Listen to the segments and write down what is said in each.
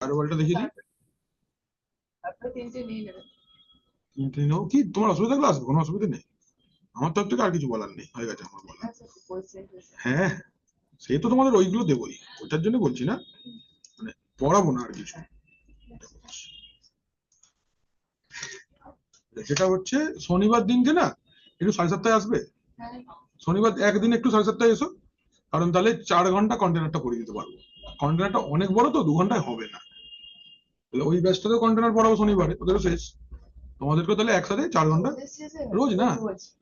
ফায়ারওয়ালটা দেখিয়ে দিই। আপনারা তিনটে নিয়ে নেবেন। তিনটে নাও, কি তোমার অসুবিধা থাকলে আসবে, কোনো অসুবিধা নেই, আমার তরফ থেকে আর কিছু বলার নেই, হয়ে গেছে আমার বলা। হ্যাঁ সেই তো তোমাদের ওইগুলো দেবোই, ওটার জন্য বলছি না, মানে পড়াবো না আর কিছু। যেটা হচ্ছে শনিবার দিনকে না একটু 7:30 আসবে, শনিবার একদিন একটু 7:30 এসো, কারণ তাহলে 4 ঘন্টা কন্টেনারটা করে দিতে পারবো। কন্টেনারটা অনেক বড় তো, 2 ঘন্টায় হবে না, তাহলে ওই ব্যাচটাতেও কন্টেনার পড়াবো শনিবারে, ওদেরও শেষ, তোমাদেরকে তাহলে একসাথে 4 ঘন্টা। রোজ না,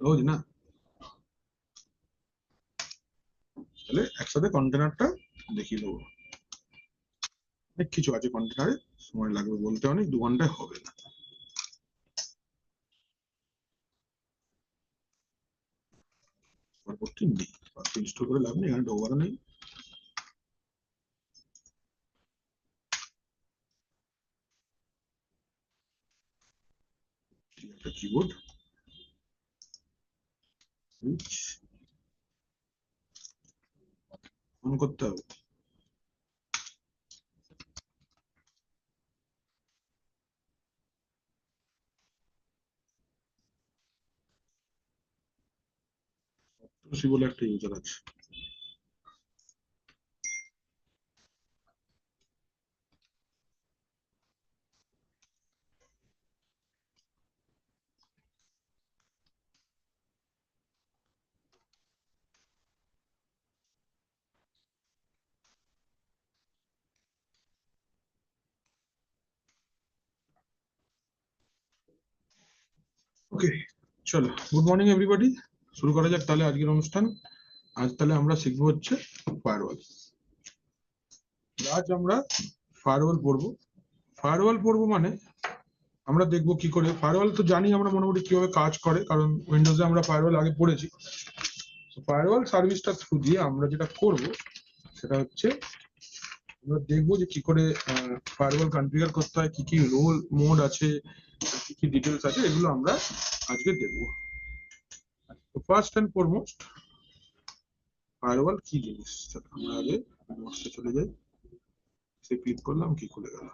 রোজ না, তাহলে একসাথে কন্টেনারটা দেখিয়ে দেবো। অনেক কিছু আছে কন্টেনারে, সময় লাগবে বলতে, অনেক 2 ঘন্টায় হবে না। তারপর কি নেই, ইনস্টল করে লাভ নেই, এখানে ডোবারও নেই। একটা কিবোর্ড অন করতে হবে। বলে একটা ইউজার আছে, ওকে চলো, গুড মর্নিং এভরিবডি, শুরু করা যাক তাহলে আজকের অনুষ্ঠান। আজ তাহলে আমরা শিখবো হচ্ছে ফায়ারওয়াল। আজ আমরা ফায়ারওয়াল পড়বো। ফায়ারওয়াল পড়বো মানে আমরা দেখবো কি করে ফায়ারওয়াল, তো জানি আমরা মোটামুটি কিভাবে কাজ করে, কারণ উইন্ডোজে আমরা ফায়ারওয়াল আগে পড়েছি। ফায়ারওয়াল সার্ভিসটা থ্রু দিয়ে আমরা যেটা করব সেটা হচ্ছে আমরা দেখবো যে কি করে ফায়ারওয়াল কনফিগার করতে হয়, কি কি রোল মোড আছে, কি কি ডিটেলস আছে, এগুলো আমরা আজকে দেখবো। তো ফার্স্ট এন্ড ফরমোস্ট ফায়ারওয়াল কি জিনিস, আমরা আগে নোটসে চলে যাই, সে ক্লিক করলাম, কি খুলে গেল।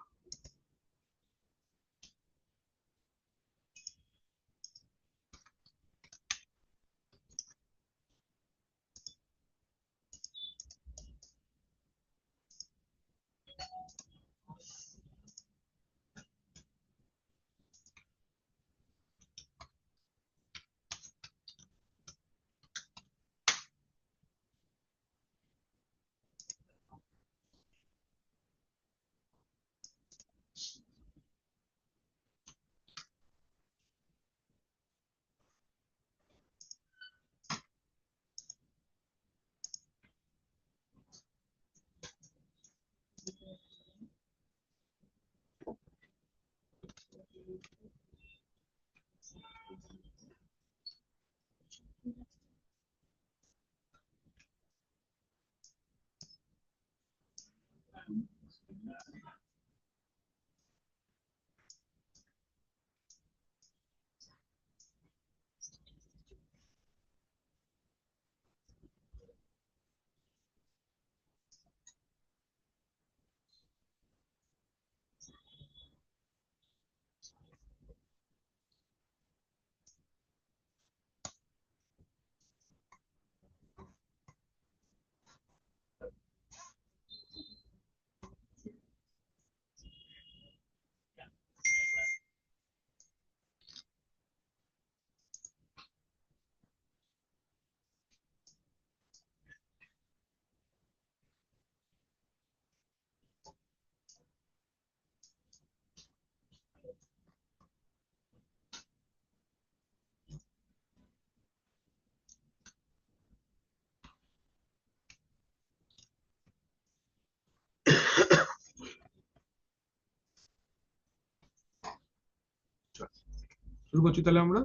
শুরু করছি তাহলে আমরা।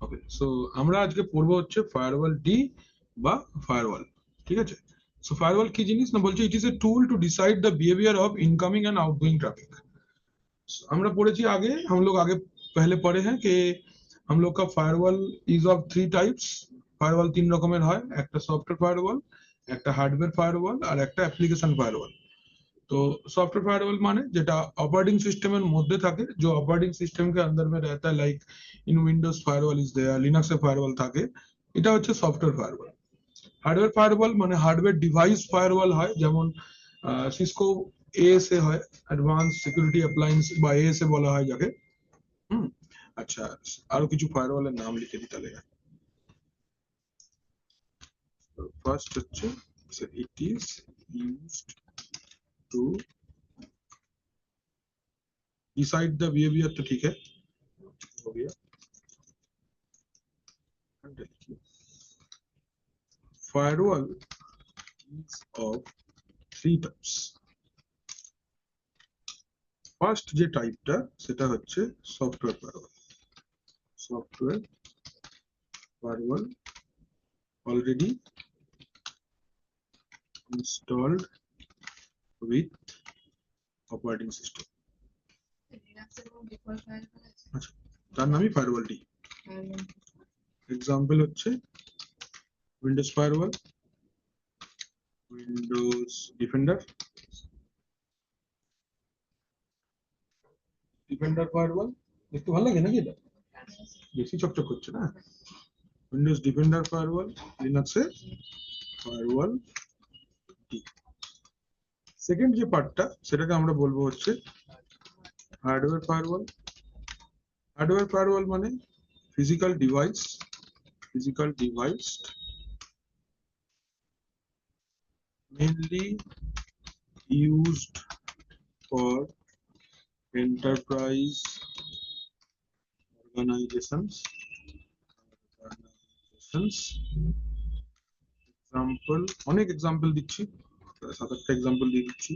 ওকে, সো আমরা আজকে পড়বো হচ্ছে ফায়ারওয়াল ডি বা ফায়ারওয়াল, ঠিক আছে। सो फायरवॉल की जिनिस ना बोलছে it is a tool to decide the behaviour of incoming and outgoing traffic. আমরা पढ़ेছি आगे, हम लोग आगे पहले पढ़े हैं कि हम लोग का firewall is of 3 types. Firewall 3 রকমের হয়, একটা সফটওয়্যার ফায়ারওয়াল, একটা হার্ডওয়্যার ফায়ারওয়াল আর একটা অ্যাপ্লিকেশন ফায়ারওয়াল। तो सॉफ्टवेयर फायरवॉल माने जेटा ऑपरेटिंग सिस्टम এর মধ্যে থাকে, जो ऑपरेटिंग सिस्टम के अंदर में रहता है, like in Windows firewall is there, Linux এ ফায়ারওয়াল থাকে, এটা হচ্ছে সফটওয়্যার ফায়ারওয়াল। হার্ডওয়্যার ফায়ারওয়াল মানে হার্ডওয়্যার ডিভাইস ফায়ারওয়াল হয়, যেমন সিসকো এএসএ হয়, অ্যাডভান্স সিকিউরিটি অ্যাপ্লায়েন্স বা এএসএ বলা হয় যাকে। আচ্ছা, আরো কিছু ফায়ারওয়ালের নাম লিখে দিতে হবে। ফার্স্ট হচ্ছে it is used to decide the behaviour, तो ठीक है, हो गया। Firewall is of three types. First যে টাইপটা সেটা হচ্ছে software firewall. Software firewall already installed with operating system, Linux এবং ডিফল্ট ফায়ারওয়াল আছে। আচ্ছা, তার নামই ফায়ারওয়াল ডি। এক্সাম্পল হচ্ছে Windows firewall, Windows Defender, Defender firewall দেখতে ভালো লাগে নাকি? এটা বেশি চকচক করছে না? উইন্ডোজ ডিফেন্ডার ফায়ারওয়াল, লিনাক্সে ফায়ারওয়াল ডি। সেকেন্ড যে পার্টটা সেটাকে আমরা বলবো হচ্ছে হার্ডওয়্যার ফায়ারওয়াল। হার্ডওয়্যার ফায়ারওয়াল মানে physical device mainly used for enterprise organizations. Example, অনেক এক্সাম্পল দিচ্ছি, 7-8টা এক্সাম্পল দিয়ে দিচ্ছি।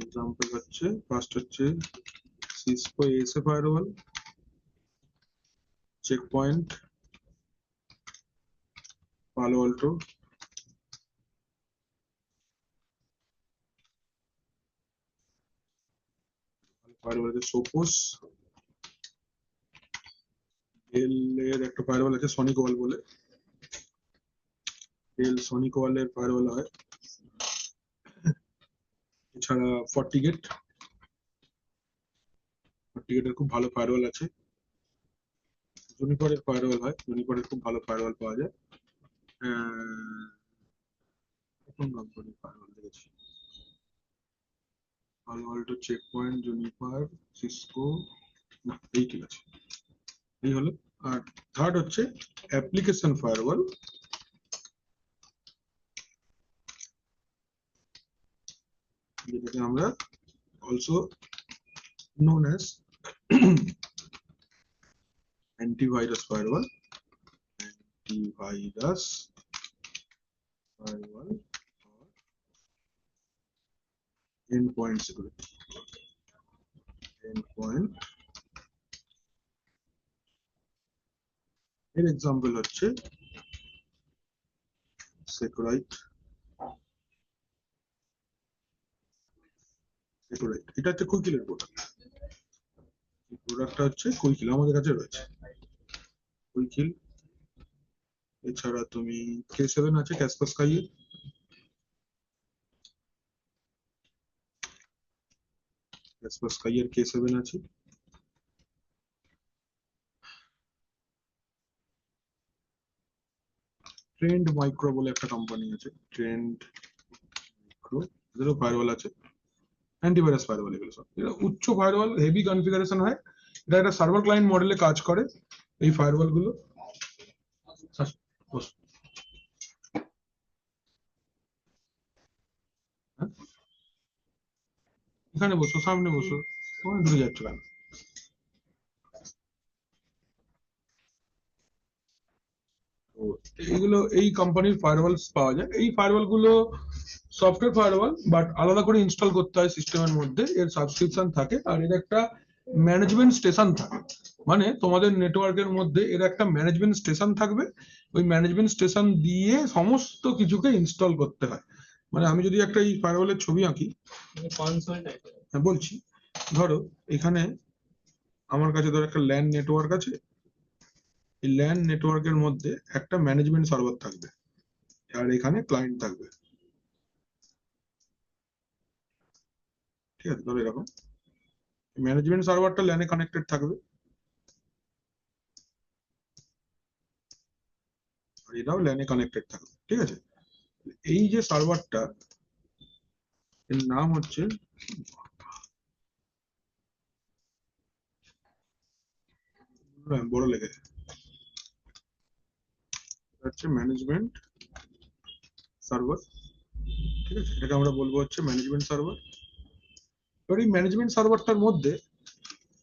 এক্সাম্পল হচ্ছে ফার্স্ট হচ্ছে সিসকো এএসএ ফায়ারওয়াল, চেকপয়েন্ট, পালো আল্টো, ফায়ারওয়াল আছে সোপোস, ডেল এর একটা ফায়ারওয়াল আছে সনিক ওয়াল বলে, ডেল সনিক ওয়ালের ফায়ারওয়াল হয়। এছাড়া ফর্টিগেট এর খুব ভালো ফায়ারওয়াল আছে। জুনিপারের ফায়ারওয়াল হয়, জুনিপারের খুব ভালো ফায়ারওয়াল পাওয়া যায়। কোন কোম্পানির ফায়ারওয়াল দেখেছি? পালো আল্টো, চেকপয়েন্ট, জুনিপার, সিসকো, না এই ঠিক আছে, এই হলো। আর থার্ড হচ্ছে অ্যাপ্লিকেশন ফায়ারওয়াল, যেটাকে আমরা also known as antivirus firewall or endpoint security, endpoint। এর এক্সাম্পল হচ্ছে সেকুরাইট, এটা হচ্ছে কুইকিলের প্রোডাক্ট। প্রোডাক্টটা হচ্ছে কুইকিল, আমাদের কাছে রয়েছে কুইকিল। এছাড়া তুমি K7 আছে, কাসপারস্কাই এর, কাসপারস্কাই এর K7 আছে। ট্রেন্ড মাইক্রো বলে একটা কোম্পানি আছে, ট্রেন্ড মাইক্রো, এদেরও ফায়ারওয়াল আছে। অ্যান্টিভাইরাস ফায়ারওয়াল, এগুলো সব এটা উচ্চ ফায়ারওয়াল, হেভি কনফিগারেশন হয়। এটা একটা সার্ভার ক্লায়েন্ট মডেলে কাজ করে এই ফায়ারওয়াল গুলো। এখানে বসো, সামনে বসো, তোমার দূরে যাচ্ছ কেন? এইগুলো এই কোম্পানির ফায়ারওয়াল পাওয়া যায়। এই ফায়ারওয়াল গুলো সফটওয়্যার ফায়ারওয়াল, বাট আলাদা করে ইনস্টল করতে হয় সিস্টেমের মধ্যে, এর সাবস্ক্রিপশন থাকে, আর এর একটা ম্যানেজমেন্ট স্টেশন থাকে। মানে তোমাদের নেটওয়ার্কের মধ্যে এর একটা ম্যানেজমেন্ট স্টেশন থাকবে, ওই ম্যানেজমেন্ট স্টেশন দিয়ে সমস্ত কিছুকে ইনস্টল করতে হয়। মানে আমি যদি একটা এই ফায়ারওয়ালের ছবি আঁকি, হ্যাঁ বলছি, ধরো এখানে আমার কাছে ধরো একটা ল্যান নেটওয়ার্ক আছে, এই ল্যান নেটওয়ার্কের মধ্যে একটা ম্যানেজমেন্ট সার্ভার থাকবে, আর এখানে ক্লায়েন্ট থাকবে। ঠিক আছে, ধরো এরকম ম্যানেজমেন্ট সার্ভারটা ল্যানে কানেক্টেড থাকবে, আর এটাও ল্যানে কানেক্টেড থাকবে। ঠিক আছে, এই যে সার্ভারটা এর নাম হচ্ছে বড় লেগে হচ্ছে ম্যানেজমেন্ট সার্ভার। ঠিক আছে, এটাকে আমরা বলবো হচ্ছে ম্যানেজমেন্ট সার্ভার। এবার এই ম্যানেজমেন্ট সার্ভারটার মধ্যে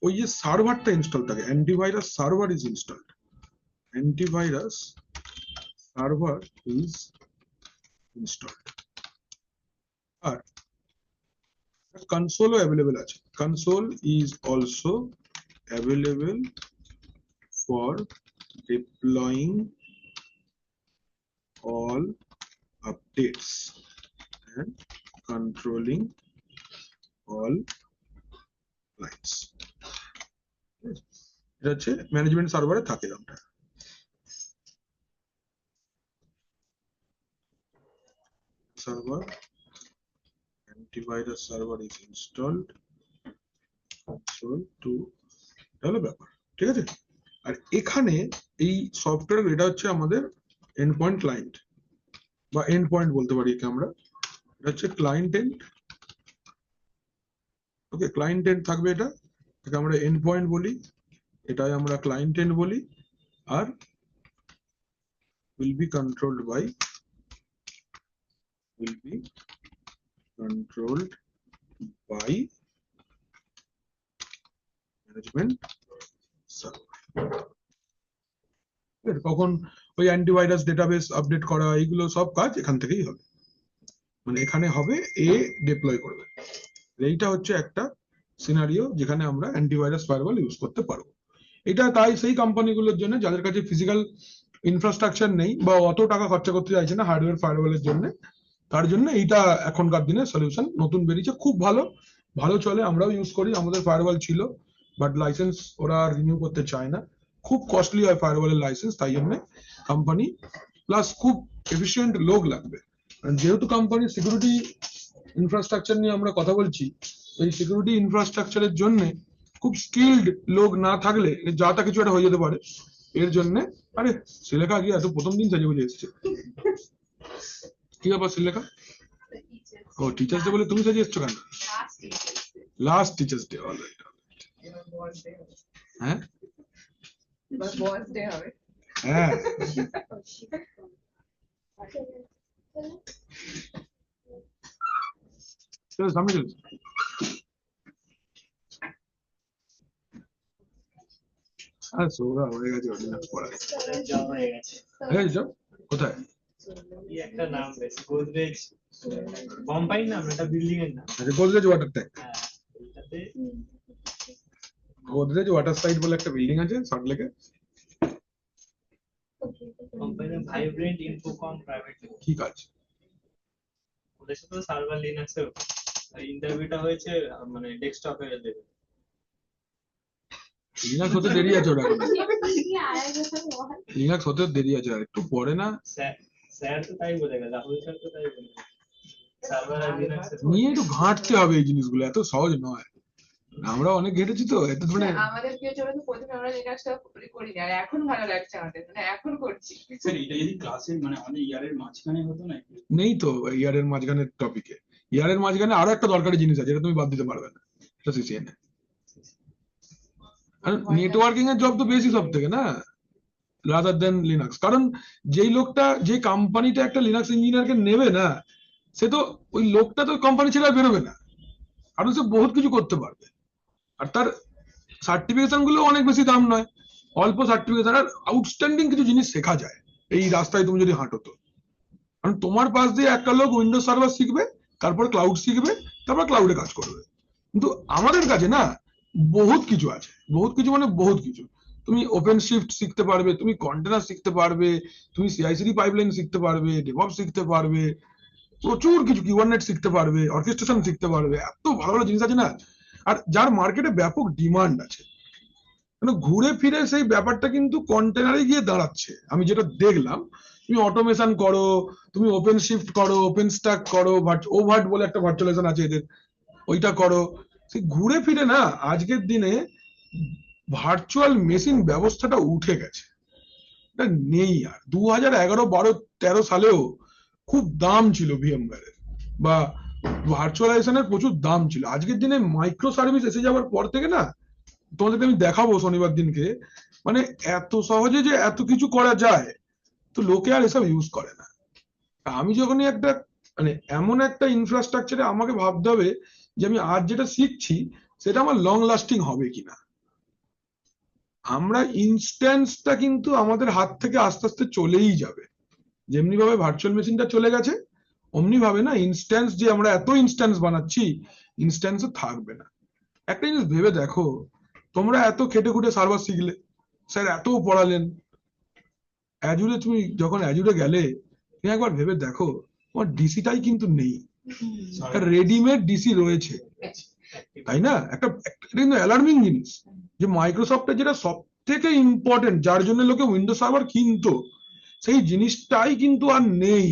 ওই যে সার্ভারটা ইনস্টল থাকে, antivirus server is installed, antivirus server is installed. আর কনসোলও অ্যাভেলেবেল আছে, console is also available for deploying all updates and controlling all lines. এটা হচ্ছে ম্যানেজমেন্ট সার্ভারে থাকে এটা। Server antivirus server is installed console to, এটা হলো ব্যাপার। ঠিক আছে, আর এখানে এই সফটওয়্যার এটা হচ্ছে আমাদের এন্ড পয়েন্ট ক্লায়েন্ট বা এন্ড পয়েন্ট বলতে পারি একে আমরা। এটা হচ্ছে client end. Okay, client end থাকবে, এটাকে আমরা এন্ড পয়েন্ট বলি, এটাই আমরা ক্লায়েন্ট এন্ড বলি। আর will be controlled by management server। কখন ওই অ্যান্টিভাইরাস ডেটাবেস আপডেট করা, এইগুলো সব কাজ এখান থেকেই হবে, মানে এখানে হবে এ ডিপ্লয় করবে। এইটা হচ্ছে একটা সিনারিও যেখানে আমরা অ্যান্টিভাইরাস ফায়ারওয়াল ইউজ করতে পারবো। এটা তাই সেই কোম্পানিগুলোর জন্য যাদের কাছে ফিজিক্যাল ইনফ্রাস্ট্রাকচার নেই বা অত টাকা খরচা করতে চাইছে না হার্ডওয়্যার ফায়ারওয়ালের জন্য, তার জন্য এইটা এখনকার দিনে সলিউশন নতুন বেরিয়েছে, খুব ভালো, ভালো চলে, আমরাও ইউজ করি, আমাদের ফায়ারওয়াল ছিল বাট লাইসেন্স ওরা রিনিউ করতে চায় না, খুব কস্টলি হয় ফায়ারওয়ালের লাইসেন্স, তাই জন্য কোম্পানি প্লাস খুব এফিশিয়েন্ট লোক লাগবে। যেহেতু কোম্পানি সিকিউরিটি ইনফ্রাস্ট্রাকচার নিয়ে আমরা কথা বলছি, এই সিকিউরিটি ইনফ্রাস্ট্রাকচারের জন্য খুব স্কিলড লোক না থাকলে যা তা কিছু একটা হয়ে যেতে পারে। এর জন্য আরে শ্রীলেখা আজকে এত প্রথম দিন সাজে বুঝে এসছে, কি ব্যাপার শ্রীলেখা? ও টিচার্স ডে বলে তুমি সাজে এসছো কেন? Last teachers day, alright. হ্যাঁ হ্যাঁ, চলো সামনে চলো। সোরা হয়ে গেছে অর্ডিন্যান্স পড়া, কোথায়? একটা নাম বেশ, গোদরেজ কোম্পানি নাম, এটা বিল্ডিং এর নাম। আচ্ছা, গোদরেজ ওয়াটার ট্যাঙ্ক। হ্যাঁ, এটাতে গোদরেজ ওয়াটার সাইড বলে একটা বিল্ডিং আছে সল্টলেকে। Company vibrant infocom private limited. কি কাজ? ওদের সাথে সার্ভার লিনাক্স এর ইন্টারভিউটা হয়েছে, মানে ডেস্কটপে দেবে। লিনাক্স হতে দেরি আছে, ওটা লিনাক্স হতে দেরি আছে, আর একটু পরে না। স্যার তো তাই বলে গেল, রাহুল স্যার তো তাই বলে গেল, সার্ভার আর লিনাক্স নিয়ে একটু ঘাঁটতে হবে, এই জিনিসগুলো এত সহজ নয়, আমরা অনেক ঘেটেছি তো, এত মানে আমাদের কি হচ্ছে বলতো, প্রথমে আমরা লিনাক্সটা করি না, আর এখন ভালো লাগছে আমাদের, মানে এখন করছি। স্যার এটা যদি ক্লাসের মানে আমাদের ইয়ারের মাঝখানে হতো না? নেই তো ইয়ারের মাঝখানের টপিকে, ইয়ারের মাঝখানে আরো একটা দরকারি জিনিস আছে, যেটা তুমি বাদ দিতে পারবে না, সেটা সিসিএনএ। আর নেটওয়ার্কিং এর জব তো বেশি সব থেকে না, রাদার দেন লিনাক্স। কারণ যেই লোকটা, যে কোম্পানিটা একটা লিনাক্স ইঞ্জিনিয়ারকে নেবে না, সে তো ওই লোকটা তো কোম্পানি ছেড়ে আর বেরোবে না, কারণ সে বহুত কিছু করতে পারবে, আর তার সার্টিফিকেশন গুলো অনেক বেশি দাম নয়, অল্প সার্টিফিকেশন, আর আউটস্ট্যান্ডিং কিছু জিনিস শেখা যায় এই রাস্তায় তুমি যদি হাঁটো তো। কারণ তোমার পাশ দিয়ে একটা লোক উইন্ডোজ সার্ভার শিখবে, তারপর ক্লাউড শিখবে, তারপর ক্লাউডে কাজ করবে। কিন্তু আমাদের কাছে না বহুত কিছু আছে, বহুত কিছু মানে বহুত কিছু। তুমি ওপেন শিফট শিখতে পারবে, তুমি কন্টেনার শিখতে পারবে, তুমি সিআইসিডি পাইপলাইন শিখতে পারবে, ডেভঅপস শিখতে পারবে, প্রচুর কিছু, কিউবারনেট শিখতে পারবে, অর্কেস্ট্রেশন শিখতে পারবে, এত ভালো ভালো জিনিস আছে না। আর যার মার্কেটে ব্যাপক ডিমান্ড আছে, মানে ঘুরে ফিরে সেই ব্যাপারটা কিন্তু কন্টেনারে গিয়ে দাঁড়াচ্ছে। আমি যেটা দেখলাম, তুমি অটোমেশন করো, তুমি ওপেন শিফট করো, ওপেন স্ট্যাক করো, ওভার্ট বলে একটা ভার্চুয়ালাইজেশন আছে এদের, ওইটা করো। সে ঘুরে ফিরে না আজকের দিনে ভার্চুয়াল মেশিন ব্যবস্থাটা উঠে গেছে, এটা নেই আর। 2011, 12, 13 সালেও খুব দাম ছিল ভিএমওয়্যার এর বা ভার্চুয়ালাইজেশনের প্রচুর দাম ছিল। আজকের দিনে মাইক্রো সার্ভিস এসে যাওয়ার পর থেকে না, তোমাদেরকে আমি দেখাবো শনিবার দিনকে, মানে এত সহজে যে এত কিছু করা যায়, তো লোকে আর এসব ইউজ করে না। আমি যখনই একটা মানে এমন একটা ইনফ্রাস্ট্রাকচারে আমাকে ভাবতে হবে যে আমি আজ যেটা শিখছি সেটা আমার লং লাস্টিং হবে কিনা। আমরা ইনস্ট্যান্সটা কিন্তু আমাদের হাত থেকে আস্তে আস্তে চলেই যাবে। যেমনি ভাবে ভার্চুয়াল মেশিনটা চলে গেছে, অমনি ভাবে না ইনস্ট্যান্স, যে আমরা এত ইনস্ট্যান্স বানাচ্ছি, ইনস্ট্যান্সও থাকবে না। একটা জিনিস ভেবে দেখো, তোমরা এত খেটে খুঁটে সার্ভার শিখলে, স্যার এত পড়ালেন, অ্যাজুরে তুমি যখন অ্যাজুরে গেলে, তুমি একবার ভেবে দেখো তোমার ডিসিটাই কিন্তু নেই, রেডিমেড ডিসি রয়েছে, তাই না? এটা কিন্তু অ্যালার্মিং জিনিস যে মাইক্রোসফটের যেটা সব থেকে ইম্পর্টেন্ট, যার জন্য লোকে উইন্ডোজ সার্ভার কিনতো, সেই জিনিসটাই কিন্তু আর নেই।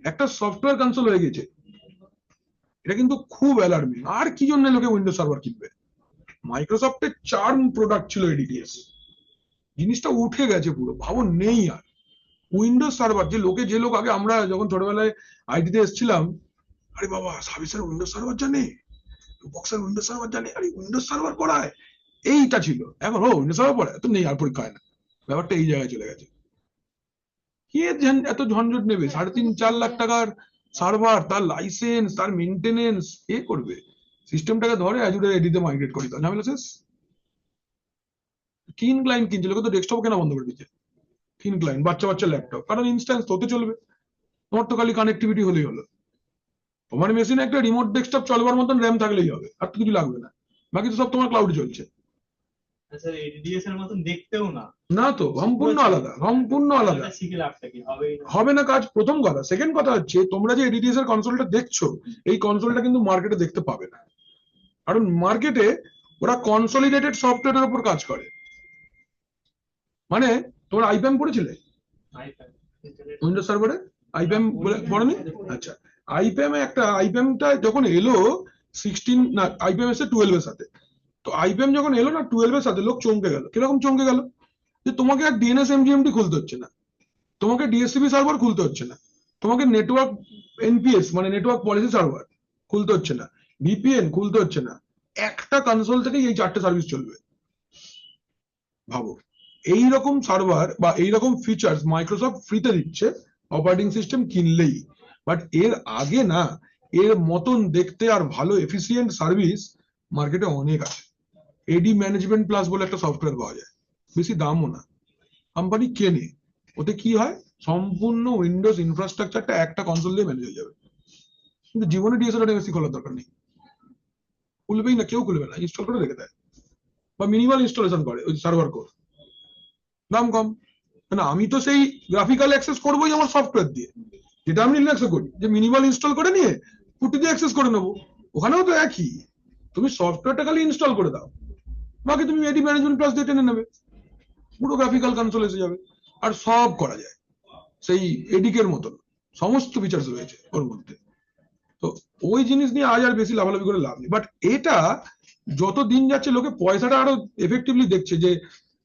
একটা সফটওয়্যার কনসোল হয়ে গেছে, এটা কিন্তু খুব অ্যালার্মিং। আর কি জন্য লোকে উইন্ডোজ সার্ভার কিনবে? মাইক্রোসফটের চার্ম প্রোডাক্ট ছিল এডিটিএস, জিনিসটা উঠে গেছে পুরো, ভাবো নেই আর। উইন্ডোজ সার্ভার যে লোক আগে, আমরা যখন ছোটবেলায় আইটিতে এসেছিলাম, আরে বাবা সার্ভিসের উইন্ডোজ সার্ভার জানে, বক্সের উইন্ডোজ সার্ভার জানে, আরে উইন্ডোজ সার্ভার পড়ায়, এইটা ছিল। এখন উইন্ডোজ সার্ভার পড়ায় তো নেই আর, পরীক্ষা হয় না। ব্যাপারটা এই জায়গায় চলে গেছে। কে এত ঝঞ্ঝট নেবে? 3.5-4 লাখ টাকার সার্ভার, তার লাইসেন্স, তার মেনটেনেন্স কে করবে? সিস্টেমটাকে ধরে অ্যাজুরে এডিতে মাইগ্রেট করি, তার ঝামেলা শেষ। থিন ক্লায়েন্ট কিনছে লোকে, তো ডেস্কটপ কেনা বন্ধ করে দিচ্ছে। থিন ক্লায়েন্ট, বাচ্চা বাচ্চা ল্যাপটপ, কারণ ইনস্ট্যান্স তোতে চলবে, তোমার তো খালি কানেক্টিভিটি হলেই হলো। তোমার মেশিনে একটা রিমোট ডেস্কটপ চলবার মতন র্যাম থাকলেই হবে, আর তো কিছু লাগবে না, বাকি তো সব তোমার ক্লাউডে চলছে। স্যার এডিডিএস এর মতন দেখতেও না। না তো, সম্পূর্ণ আলাদা, সম্পূর্ণ আলাদা। এটা শিখে লাভটা কি হবে? হবে না কাজ, প্রথম কথা। সেকেন্ড কথা হচ্ছে, তোমরা যে এডিটিএস এর কনসোলটা দেখছো, এই কনসোলটা কিন্তু মার্কেটে দেখতে পাবে না, কারণ মার্কেটে ওরা কনসলিডেটেড সফটওয়্যারের উপর কাজ করে। মানে তোমরা আইপিএম পড়েছিলে উইন্ডোজ সার্ভারে? আইপিএম পড়েনি? আচ্ছা, আইপিএমটা যখন এলো 16 না, আইপিএম এসে 12 এর সাথে। তো আইপিএম যখন এলো না 12 এর সাথে, লোক চমকে গেল। কিরকম চমকে গেল? যে তোমাকে আর ডিএনএস এমজিএমটি খুলতে হচ্ছে না, তোমাকে ডিএসসিপি সার্ভার খুলতে হচ্ছে না, তোমাকে নেটওয়ার্ক এনপিএস মানে নেটওয়ার্ক পলিসি সার্ভার খুলতে হচ্ছে না, ভিপিএন খুলতে হচ্ছে না। একটা কনসোল থেকেই এই 4টে সার্ভিস চলবে। ভাবো, এইরকম সার্ভার বা এইরকম ফিচার্স মাইক্রোসফট ফ্রিতে দিচ্ছে অপারেটিং সিস্টেম কিনলেই। বাট এর আগে না, এর মতন দেখতে আর ভালো এফিসিয়েন্ট সার্ভিস মার্কেটে অনেক আছে। এডি ম্যানেজমেন্ট প্লাস বলে একটা সফটওয়্যার পাওয়া যায়, বেশি দামও না, কোম্পানি কেনে। ওতে কি হয়, সম্পূর্ণ উইন্ডোজ ইনফ্রাস্ট্রাকচারটা একটা কনসোল দিয়ে ম্যানেজ হয়ে যাবে। কিন্তু জীবনে ডিএসএলআর বেশি খোলার দরকার নেই, খুলবেই না, কেউ খুলবে না, ইনস্টল করে রেখে দেয় বা মিনিমাল ইনস্টলেশন করে ওই সার্ভার কোড, দাম কম। মানে আমি তো সেই গ্রাফিক্যাল অ্যাক্সেস করবোই আমার সফটওয়্যার দিয়ে, যেটা আমি লিনাক্সে করি, যে মিনিমাল ইনস্টল করে নিয়ে পুটি দিয়ে অ্যাক্সেস করে নেবো। ওখানেও তো একই, তুমি সফটওয়্যারটা খালি ইনস্টল করে দাও, বাকি তুমি এডি ম্যানেজমেন্ট প্লাস দিয়ে টেনে নেবে, পুরো গ্রাফিক্যাল কনসোল এসে যাবে। আর সব করা যায় সেই এডিকের মতন, সমস্ত ফিচার্স রয়েছে ওর মধ্যে। তো ওই জিনিস নিয়ে আজ আর বেশি লাভালাভি করে লাভ নেই। বাট এটা যত দিন যাচ্ছে, লোকে পয়সাটা আরো এফেক্টিভলি দেখছে, যে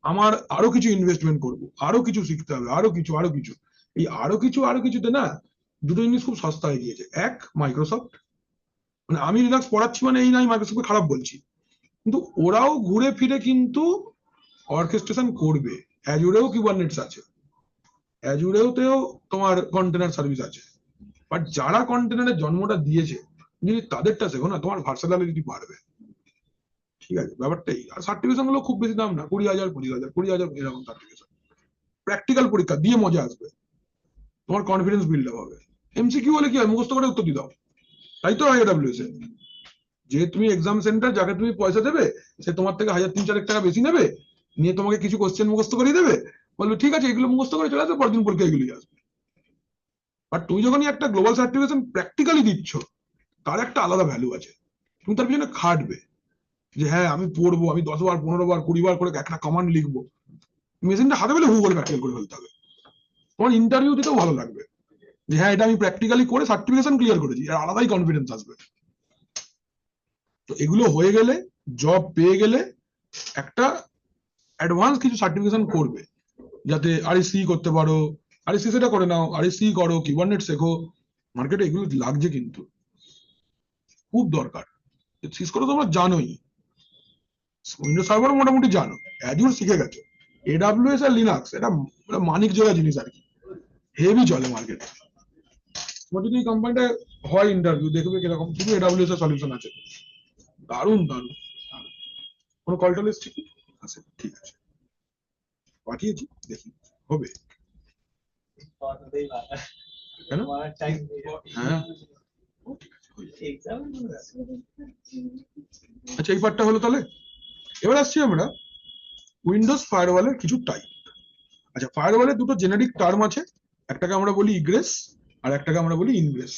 আমার আরো কিছু ইনভেস্টমেন্ট করব, আরো কিছু শিখতে হবে, আরো কিছু। এই আরো কিছুতে না দুটো জিনিস খুব সস্তা হয়ে গিয়েছে। এক, মাইক্রোসফট, মানে আমি লিনাক্স পড়াচ্ছি মানে এই নাই মাইক্রোসফটকে খারাপ বলছি, কিন্তু ওরাও ঘুরে ফিরে কিন্তু অর্কেস্ট্রেশন করবে। অ্যাজুরেও কিউবারনেটস আছে, অ্যাজুরেওতেও তোমার কন্টেনার সার্ভিস আছে। বাট যারা কন্টেনারের জন্মটা দিয়েছে, যদি তাদেরটা শেখো না, তোমার ভার্সাটিলিটি বাড়বে। ঠিক আছে, ব্যাপারটাই। আর সার্টিফিকেশন গুলো খুব বেশি দাম না, 20,000, 25,000, 20,000 এরকম সার্টিফিকেশন। প্র্যাকটিক্যাল পরীক্ষা দিয়ে মজা আসবে, তোমার কনফিডেন্স বিল্ড আপ হবে। এমসিকিউ হলে কি হয়, মুখস্থ করে উত্তর দিয়ে দাও, তাই তো আইডব্লিউএস এ। যে তুমি এক্সাম সেন্টার, যাকে তুমি পয়সা দেবে, সে তোমার থেকে 1,000-3,000 টাকা বেশি নেবে, নিয়ে তোমাকে কিছু কোশ্চেন মুখস্থ করিয়ে দেবে, বলবে ঠিক আছে এগুলো মুখস্থ করে চলে আসবে, পরের দিন পরীক্ষা এগুলোই আসবে। আর তুমি যখনই একটা গ্লোবাল সার্টিফিকেশন প্র্যাকটিক্যালি দিচ্ছ, তার একটা আলাদা ভ্যালু আছে। তুমি তার পিছনে খাটবে, যে হ্যাঁ আমি পড়বো, আমি 10 বার 15 বার 20 বার করে একটা কমান্ড লিখবো। মেশিনটা হাতে পেলে হু করে প্র্যাকটিক্যাল করে ফেলতে হবে। তোমার ইন্টারভিউ দিতেও ভালো লাগবে, যে হ্যাঁ এটা আমি প্র্যাকটিক্যালি করে সার্টিফিকেশন ক্লিয়ার করেছি, আর আলাদাই কনফিডেন্স আসবে। তো এগুলো হয়ে গেলে, জব পেয়ে গেলে একটা অ্যাডভান্স কিছু সার্টিফিকেশন করবে, যাতে আরএসসি করতে পারো। আরএসসি সেটা করে নাও, আরএসসি করো, কিবারনেট শেখো। মার্কেটে এগুলো লাগছে, কিন্তু খুব দরকার। সিসকো তো তোমরা জানোই, উইন্ডোজ সার্ভার মোটামুটি জানো, অ্যাজুর শিখে গেছো, এডাব্লিউএস আর লিনাক্স এটা মানিক জোড়া জিনিস আর কি, হেভি চলে মার্কেটে। তোমার যদি এই কোম্পানিটা হয় ইন্টারভিউ, দেখবে কিরকম, শুধু এডাব্লিউএস এর সলিউশন আছে, দারুণ দারুণ। কোনো কল টল এসছে কি? আচ্ছা ঠিক আছে, পাঠিয়েছি, দেখি হবে। হতেই পারে। কেন? আমার টাইম নেই। হ্যাঁ ও ঠিক আছে, হয়ে যাবে। এক্সাম আচ্ছা এই পার্টটা হলো তাহলে। এবার আসছি আমরা উইন্ডোজ ফায়ারওয়ালের কিছু টাইপ। আচ্ছা, ফায়ারওয়ালের দুটো জেনারিক টার্ম আছে, একটাকে আমরা বলি ইগ্রেস আর একটাকে আমরা বলি ইনগ্রেস।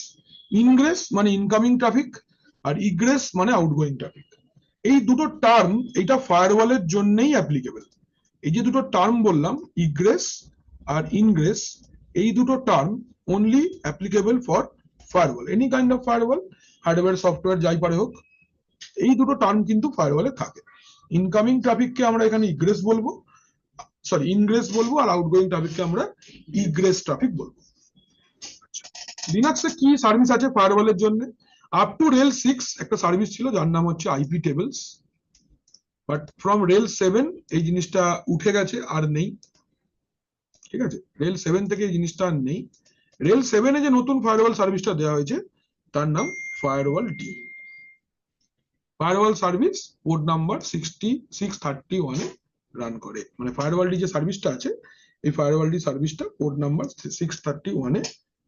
ইনগ্রেস মানে ইনকামিং ট্রাফিক, আর ইগ্রেস মানে আউটগোয়িং ট্রাফিক। এই দুটো টার্ম এইটা ফায়ারওয়ালের জন্যই অ্যাপ্লিকেবল। এই যে দুটো টার্ম বললাম, ইগ্রেস আর ইনগ্রেস, এই দুটো term only applicable for firewall, any kind of firewall, hardware software যাই পারে হোক, এই দুটো টার্ম কিন্তু ফায়ারওয়ালে থাকে। ইনকামিং ট্রাফিককে আমরা এখানে ইগ্রেস বলবো, সরি ইনগ্রেস বলবো, আর আউটগোয়িং ট্রাফিককে আমরা ইগ্রেস ট্রাফিক বলবো। লিনাক্সে কি সার্ভিস আছে ফায়ারওয়ালের জন্য? আপ টু রেল 6 একটা সার্ভিস ছিল যার নাম হচ্ছে IP tables, but from rail 7 এই জিনিসটা উঠে গেছে, আর নেই। ঠিক আছে, রেল 7 থেকে এই জিনিসটা আর নেই। রেল 7 এ যে নতুন ফায়ারওয়াল সার্ভিসটা দেওয়া হয়েছে তার নাম firewall D. Firewall service port number 631 এ রান করে, মানে ফায়ারওয়াল ডি যে সার্ভিসটা আছে, এই ফায়ারওয়াল ডি সার্ভিসটা পোর্ট নাম্বার 631 এ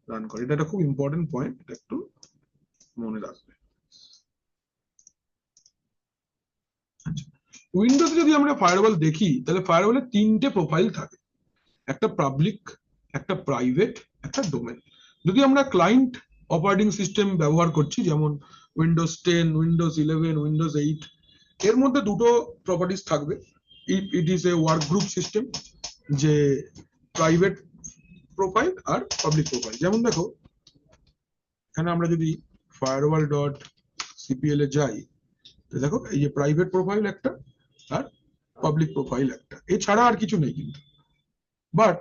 রান করে। এটা একটা খুব ইম্পর্টেন্ট পয়েন্ট, এটা একটু মনে রাখবে। আচ্ছা, উইন্ডোজে যদি আমরা ফায়ারওয়াল দেখি, তাহলে ফায়ারওয়ালের 3টে প্রোফাইল থাকে, একটা পাবলিক, একটা প্রাইভেট, একটা ডোমেন। যদি আমরা ক্লায়েন্ট অপারেটিং সিস্টেম ব্যবহার করছি, যেমন উইন্ডোজ 10, উইন্ডোজ 11, উইন্ডোজ 8, এর মধ্যে দুটো প্রপার্টিস থাকবে। It is a work group system, যে প্রাইভেট প্রোফাইল আর পাবলিক প্রোফাইল। যেমন দেখো, এখানে আমরা যদি firewall.cpl এ যাই, তো দেখো এই যে প্রাইভেট প্রোফাইল একটা আর পাবলিক প্রোফাইল একটা, এছাড়া আর কিছু নেই কিন্তু। বাট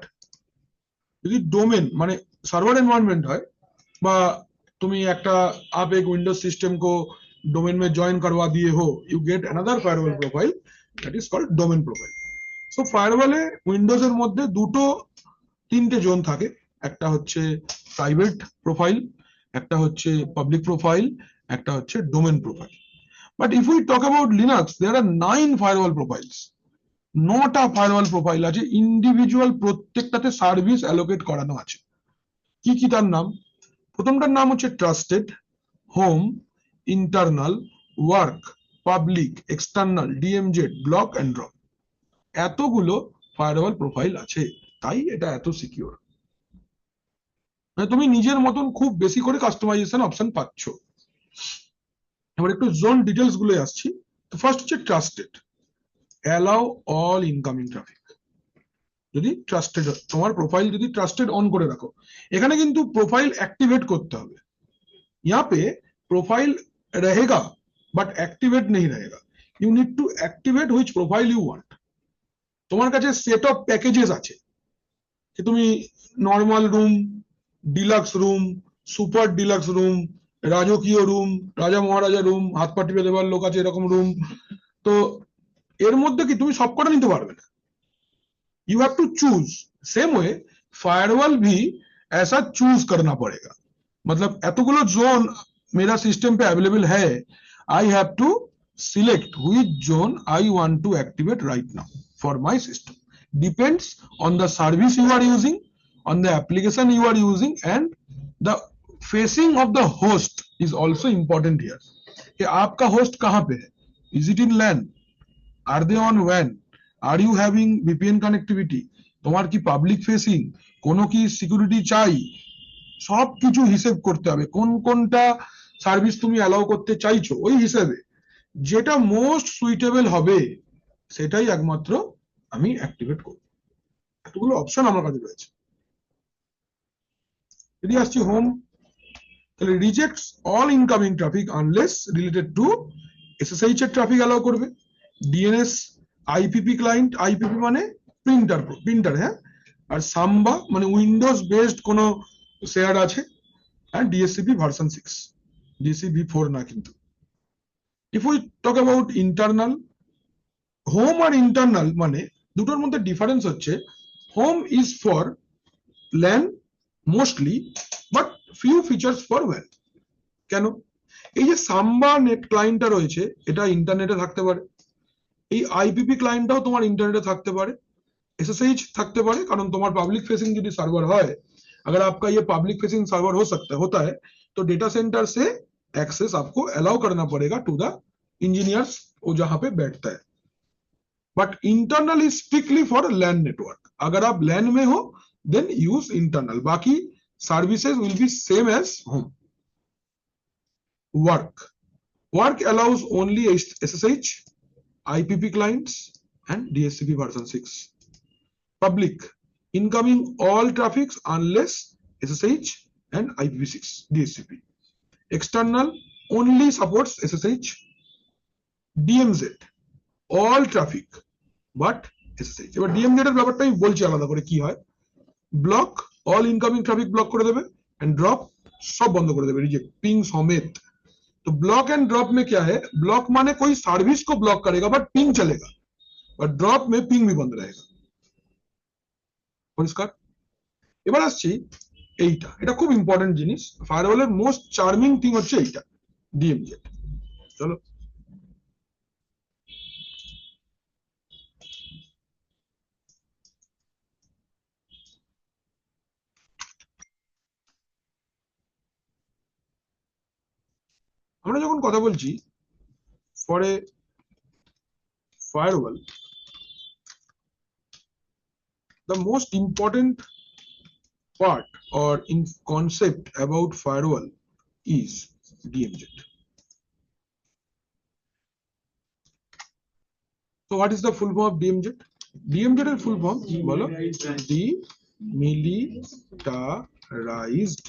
যদি डोमेन মানে সার্ভার এনवायरमेंट হয়, বা তুমি একটা आप एक विंडोज सिस्टम को डोमेन में ज्वाइन करवा दिए हो, you get another firewall profile that is called domain profile. So ফায়ারওয়ালে উইন্ডোজের মধ্যে দুটো তিনটে জোন থাকে, একটা হচ্ছে প্রাইভেট প্রোফাইল, একটা হচ্ছে পাবলিক প্রোফাইল, একটা হচ্ছে domain profile. But if we talk about Linux, there are 9 firewall profiles. 9টা ফায়ারওয়াল প্রোফাইল আছে, ইন্ডিভিজুয়াল প্রত্যেকটাতে সার্ভিস অ্যালোকেট করানো আছে। কি কি তার নাম? প্রথমটার নাম হচ্ছে trusted, home, internal, work, public, external, DMZ, block and drop. এতগুলো ফায়ারওয়াল প্রোফাইল আছে, তাই এটা এত সিকিউর। মানে তুমি নিজের মতন খুব বেশি করে কাস্টমাইজেশন অপশন পাচ্ছ। এবার একটু জোন ডিটেলস গুলো আসছি। তো ফার্স্ট হচ্ছে trusted, allow all incoming traffic. যদি ট্রাস্টেড, তোমার প্রোফাইল যদি ট্রাস্টেড অন করে রাখো, এখানে কিন্তু প্রোফাইল অ্যাক্টিভেট করতে হবে। यहाँ पे प्रोफाइल रहेगा बट एक्टिवेट नहीं रहेगा। You need to activate which profile you want. তোমার কাছে সেট অফ প্যাকেজেস আছে, যে তুমি normal room, deluxe room, super deluxe room, রাজকীয় রুম, রাজা মহারাজা রুম, হাত পা টিপে দেওয়ার লোক আছে এরকম রুম। তো এর মধ্যে কি তুমি সবকটা নিতে পারবে না, you have to choose. Same way firewall भी ऐसा चूज करना पड़ेगा। मतलब एतगुलो जोन मेरा सिस्टम पे अवेलेबल है, I have to select which zone I want to activate right now for my system. Depends on the service you are using, on the application you are using, and the facing of the host is also important here। कि आपका host कहां पे है, is it in LAN, are they on WAN, are you having VPN connectivity, তোমার কি public facing, কোনো কি security চাই, সবকিছু হিসেব করতে হবে। কোন কোনটা সার্ভিস তুমি অ্যালাউ করতে চাইছো, ওই হিসেবে যেটা মোস্ট সুইটেবল হবে সেটাই একমাত্র আমি অ্যাক্টিভেট করব। এতগুলো অপশন আমার কাছে রয়েছে। যদি আসছি হোম, তাহলে rejects all incoming traffic unless related to SSH এর ট্রাফিক অ্যালাউ করবে, DNS IPP ক্লায়েন্ট, IPP মানে প্রিন্টার, হ্যাঁ, আর সাম্বা মানে উইন্ডোজ বেসড কোনো শেয়ার আছে, and DHCP version 6, DHCP 4 না কিন্তু। If we talk about internal, home আর ইন্টারনাল মানে দুটোর মধ্যে ডিফারেন্স হচ্ছে home is for LAN mostly, but few features for WAN। কেন? এই যে সাম্বা নেট ক্লায়েন্টটা রয়েছে এটা ইন্টারনেটে থাকতে পারে, এই IPP ক্লায়েন্টটাও তোমার ইন্টারনেটে থাকতে পারে, SSH থাকতে পারে, কারণ তোমার পাब्लिक फेसिंग যদি সার্ভার হয়, अगर आपका ये पब्लिक फेसिंग सर्वर होता है तो डेटा सेंटर से एक्सेस आपको अलाउ करना पड़ेगा टू द इंजीनियर्स वो जहां पे बैठता है, but internal is strictly for LAN network. अगर आप LAN में हो देन यूज इंटरनल, बाकी services will be same age home. Work allows only SSH, IPP clients and DHCP version 6। Public incoming all traffics unless SSH and IPv6 DHCP। External only supports SSH, DMZ all traffic but SSH। এবার DMZ এর ব্যাপারটা আমি বলছি আলাদা করে কি হয়। Block all incoming traffic block করে দেবে and drop सब बंद कर देवे, रिजेक्ट पिंग समेत। तो ब्लॉक एंड ड्रॉप में क्या है, ब्लॉक माने कोई सर्विस को ब्लॉक करेगा बट पिंग चलेगा, बट ड्रॉप में पिंग भी बंद रहेगा। পরিষ্কার? এবার আসছি এইটা, এটা খুব ইম্পর্টেন্ট জিনিস, ফায়ারওয়ালের মোস্ট চার্মিং থিং হচ্ছে এইটা, DMZ। চলো আমরা যখন কথা বলছি for a firewall, the most important part or in concept about firewall is DMZ। So what is the full form of DMZ? DMZ এর full form বলো, demilitarized।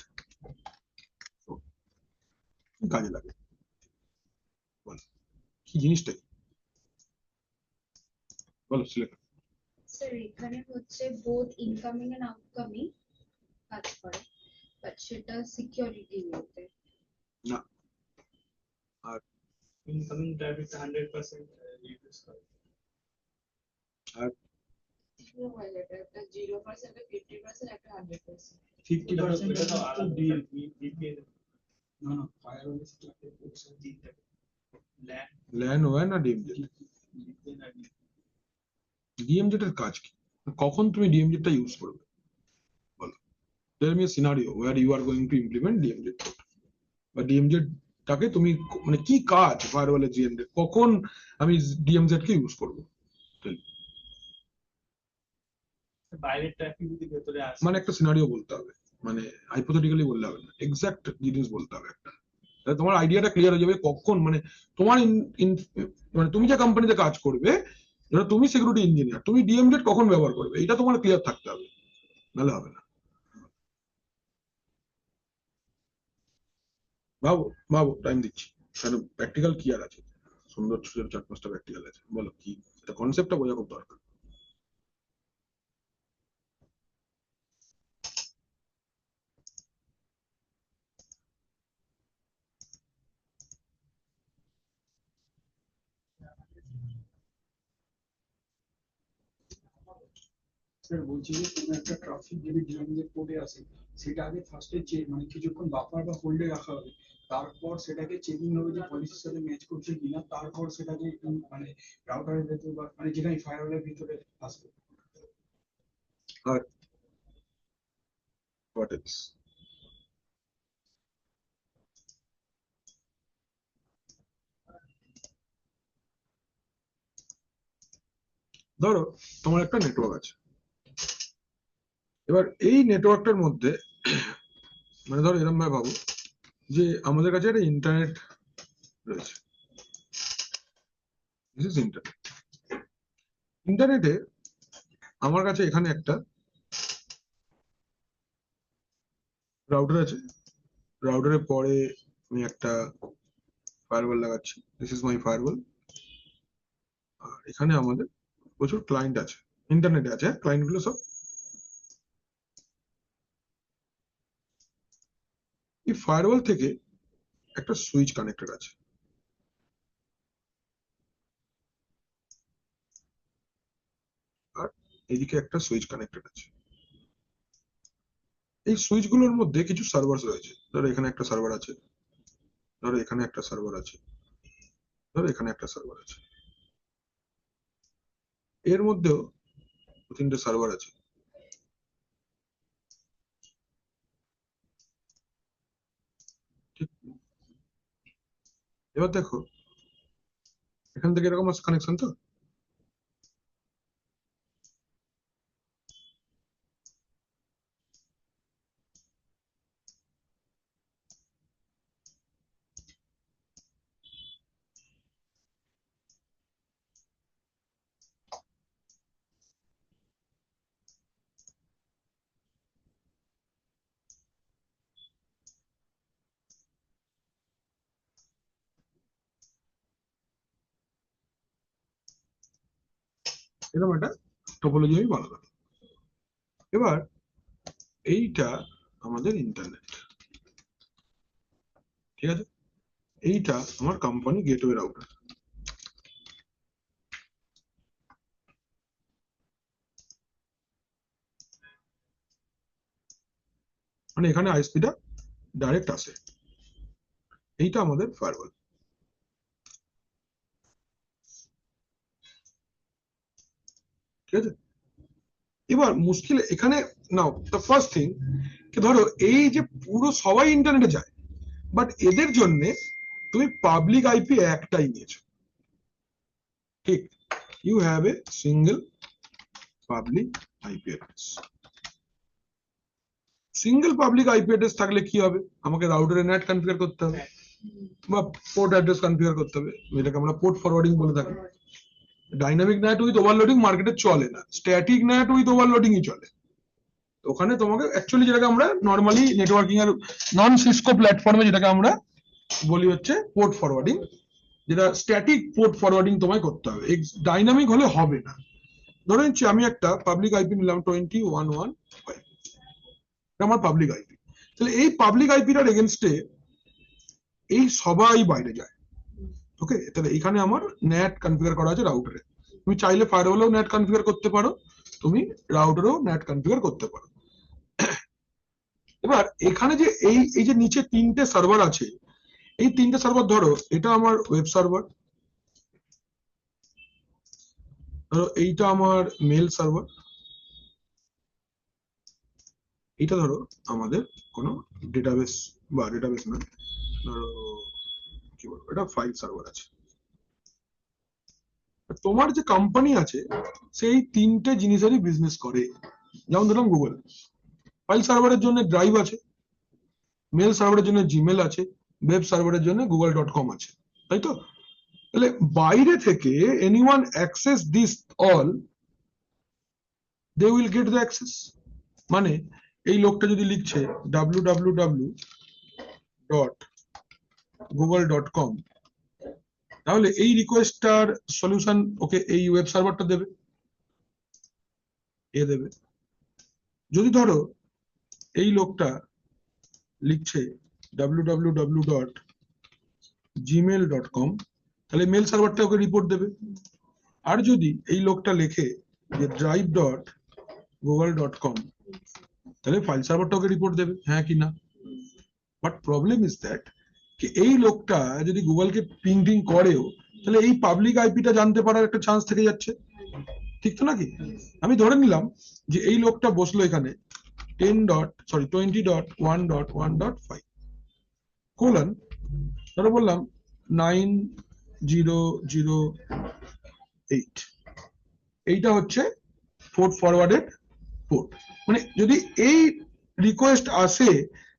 কাজে লাগে বলো কি জিনিসটা কি? বলো সিলেক্ট। স্যার এখানে হচ্ছে বোথ ইনকামিং এন্ড আউটকামিং কাজ করে, বাট সেটা সিকিউরিটি ওতে না, আর ইনকামিং ট্রাফিক 100% রিডিউস করে। আর পুরো হয়ে যাবে, একটা 0%, 50%, একটা 100%। 50% এটা তো তো আলাদা VPN, না ফায়ারওয়ালের সাথে প্রসেস দিতে ল্যান LAN হয় না DMZ? VPN আর DMZ এর কাজ কি, কখন তুমি DMZ টা ইউজ করবে বলো। Tell me a scenario where you are going to implement DMZ code, বা DMZ টাকে তুমি মানে কি কাজ ফায়ারওয়ালের DMZ, কখন আমি DMZ কে ইউজ করব? বাইরের ট্রাফিক যদি ভেতরে আসে, মানে একটা সিনারিও বলতে হবে, মানে হাইপোথেটিক্যালি বললে হবে না, এক্সাক্ট জিনিস বলতে হবে একটা, তাহলে তোমার আইডিয়াটা ক্লিয়ার হয়ে যাবে কখন, মানে তোমার মানে তুমি যে কোম্পানিতে কাজ করবে, ধরো তুমি সিকিউরিটি ইঞ্জিনিয়ার, তুমি DMZ কখন ব্যবহার করবে এটা তোমার ক্লিয়ার থাকতে হবে, নাহলে হবে না। ভাবো ভাবো, টাইম দিচ্ছি, কারণ প্র্যাকটিক্যাল কি আর আছে, সুন্দর সুন্দর 4-5টা প্র্যাকটিক্যাল আছে, বলো কি, এটা কনসেপ্টটা বোঝা খুব দরকার। স্যার বলছি যে কোনো একটা ট্রাফিক যদি ডিএমজেড কোডে আসে, সেটা আগে ফার্স্টে মানে কিছুক্ষণ বাফার বা হোল্ডে রাখা হবে, তারপর সেটাকে চেকিং হবে যে পলিসির সাথে ম্যাচ করছে কিনা, তারপর সেটাকে মানে রাউটারের ভেতরে বা মানে যেখানে ফায়ারওয়ালের ভিতরে আসবে। আর হোয়াট এলস? ধরো তোমার একটা নেটওয়ার্ক আছে, এবার এই নেটওয়ার্কটার মধ্যে মানে ধরো এরকম ভাবে ভাবো যে আমাদের কাছে একটা ইন্টারনেট রয়েছে, দিস ইজ ইন্টারনেট। ইন্টারনেটে আমার কাছে এখানে একটা রাউটার আছে, রাউটারের পরে আমি একটা ফায়ারওয়াল লাগাচ্ছি, দিস ইজ মাই ফায়ারওয়াল। আর এখানে আমাদের প্রচুর ক্লায়েন্ট আছে, ইন্টারনেটে আছে ক্লায়েন্ট গুলো সব। এই ফায়ারওয়াল থেকে একটা সুইচ কানেক্টেড আছে, আর এদিকে একটা সুইচ কানেক্টেড আছে। এই সুইচ গুলোর মধ্যে কিছু সার্ভার রয়েছে। ধরো এখানে একটা সার্ভার আছে, ধরো এখানে একটা সার্ভার আছে, ধরো এখানে একটা সার্ভার আছে, এর মধ্যেও 3টে সার্ভার আছে। ঠিক, এবার দেখো এখান থেকে এরকম আছে কানেকশন। তো এরকম একটা টোপোলজি আমি বানালাম। এবার এইটা আমাদের ইন্টারনেট, ঠিক আছে? এইটা আমার কোম্পানি গেটওয়ে রাউটার। মানে এখানে আইএসপিটা ডাইরেক্ট আসে। এইটা আমাদের ফায়ারওয়াল, ঠিক আছে? এবার মুশকিল এখানে নাও, দ্য ফার্স্ট থিং কি, ধরো এই যে পুরো সবাই ইন্টারনেটে যায়, বাট এদের জন্য তুমি পাবলিক আইপি একটাই নিয়েছো, ঠিক? You have a single public IP address. Single public IP address থাকলে কি হবে? আমাকে রাউটারে নেট কনফিগার করতে হবে বা পোর্ট অ্যাড্রেস কনফিগার করতে হবে, যেটাকে আমরা পোর্ট ফরওয়ার্ডিং বলে থাকি। ডাইনামিক নেট উইথ ওভারলোডিং মার্কেটে চলে না, স্ট্যাটিক নেট উইথ ওভারলোডিংই চলে। ওখানে তোমাকে অ্যাকচুয়ালি যেটাকে আমরা নর্মালি নেটওয়ার্কিং এর নন সিসকো প্ল্যাটফর্মে যেটাকে আমরা বলি হচ্ছে পোর্ট ফরওয়ার্ডিং, যেটা স্ট্যাটিক পোর্ট ফরওয়ার্ডিং তোমায় করতে হবে, ডাইনামিক হলে হবে না। ধরে নিচ্ছি আমি একটা পাবলিক আইপি নিলাম 2115, এটা আমার পাবলিক আইপি। তাহলে এই পাবলিক আইপিটার এগেনস্টে এই সবাই বাইরে যায়, ওকে? তাহলে এখানে আমার নেট কনফিগার করা আছে রাউটারে। তুমি চাইলে ফায়ারওয়ালেও নেট কনফিগার করতে পারো, তুমি রাউটারেও নেট কনফিগার করতে পারো। এবার এখানে যে এই যে নিচে 3টে সার্ভার আছে, এই 3টে সার্ভার, ধরো এটা আমার ওয়েব সার্ভার, ধরো এইটা আমার মেল সার্ভার, এটা ধরো আমাদের কোনো ডেটাবেস বা ডেটাবেস না, ধরো কি বলবো, এটা ফাইল সার্ভার আছে। তোমার যে কোম্পানি আছে সেই 3টে জিনিসেরই বিজনেস করে। যেমন ধরলাম গুগল, ফাইল সার্ভারের জন্য ড্রাইভ আছে, মেল সার্ভারের জন্য জিমেল আছে, ওয়েব সার্ভারের জন্য google.com আছে, তাই তো? তাহলে বাইরে থেকে anyone access this all, they will get the access. মানে এই লোকটা যদি লিখছে www.google.com, তাহলে এই রিকোয়েস্টটার সলিউশন ওকে এই ওয়েব সার্ভারটা দেবে, এ দেবে। যদি ধরো এই লোকটা লিখছে www.gmail.com, তাহলে মেল সার্ভারটা ওকে রিপোর্ট দেবে। আর যদি এই লোকটা লেখে যে drive.google.com, তাহলে ফাইল সার্ভারটা ওকে রিপোর্ট দেবে, হ্যাঁ কি না? বাট প্রবলেম ইজ দ্যাট কি এই লোকটা যদি গুগলকে পিং টিং করেও, তাহলে এই পাবলিক আইপিটা জানতে পারার একটা চান্স থেকে যাচ্ছে, ঠিক তো নাকি? আমি ধরে নিলাম যে এই লোকটা বসলো এখানে 20.1.1.5 কোলন, ধরো বললাম 9008, এইটা হচ্ছে পোর্ট ফরওয়ার্ডেড পোর্ট। মানে যদি এই রিকোয়েস্ট আসে,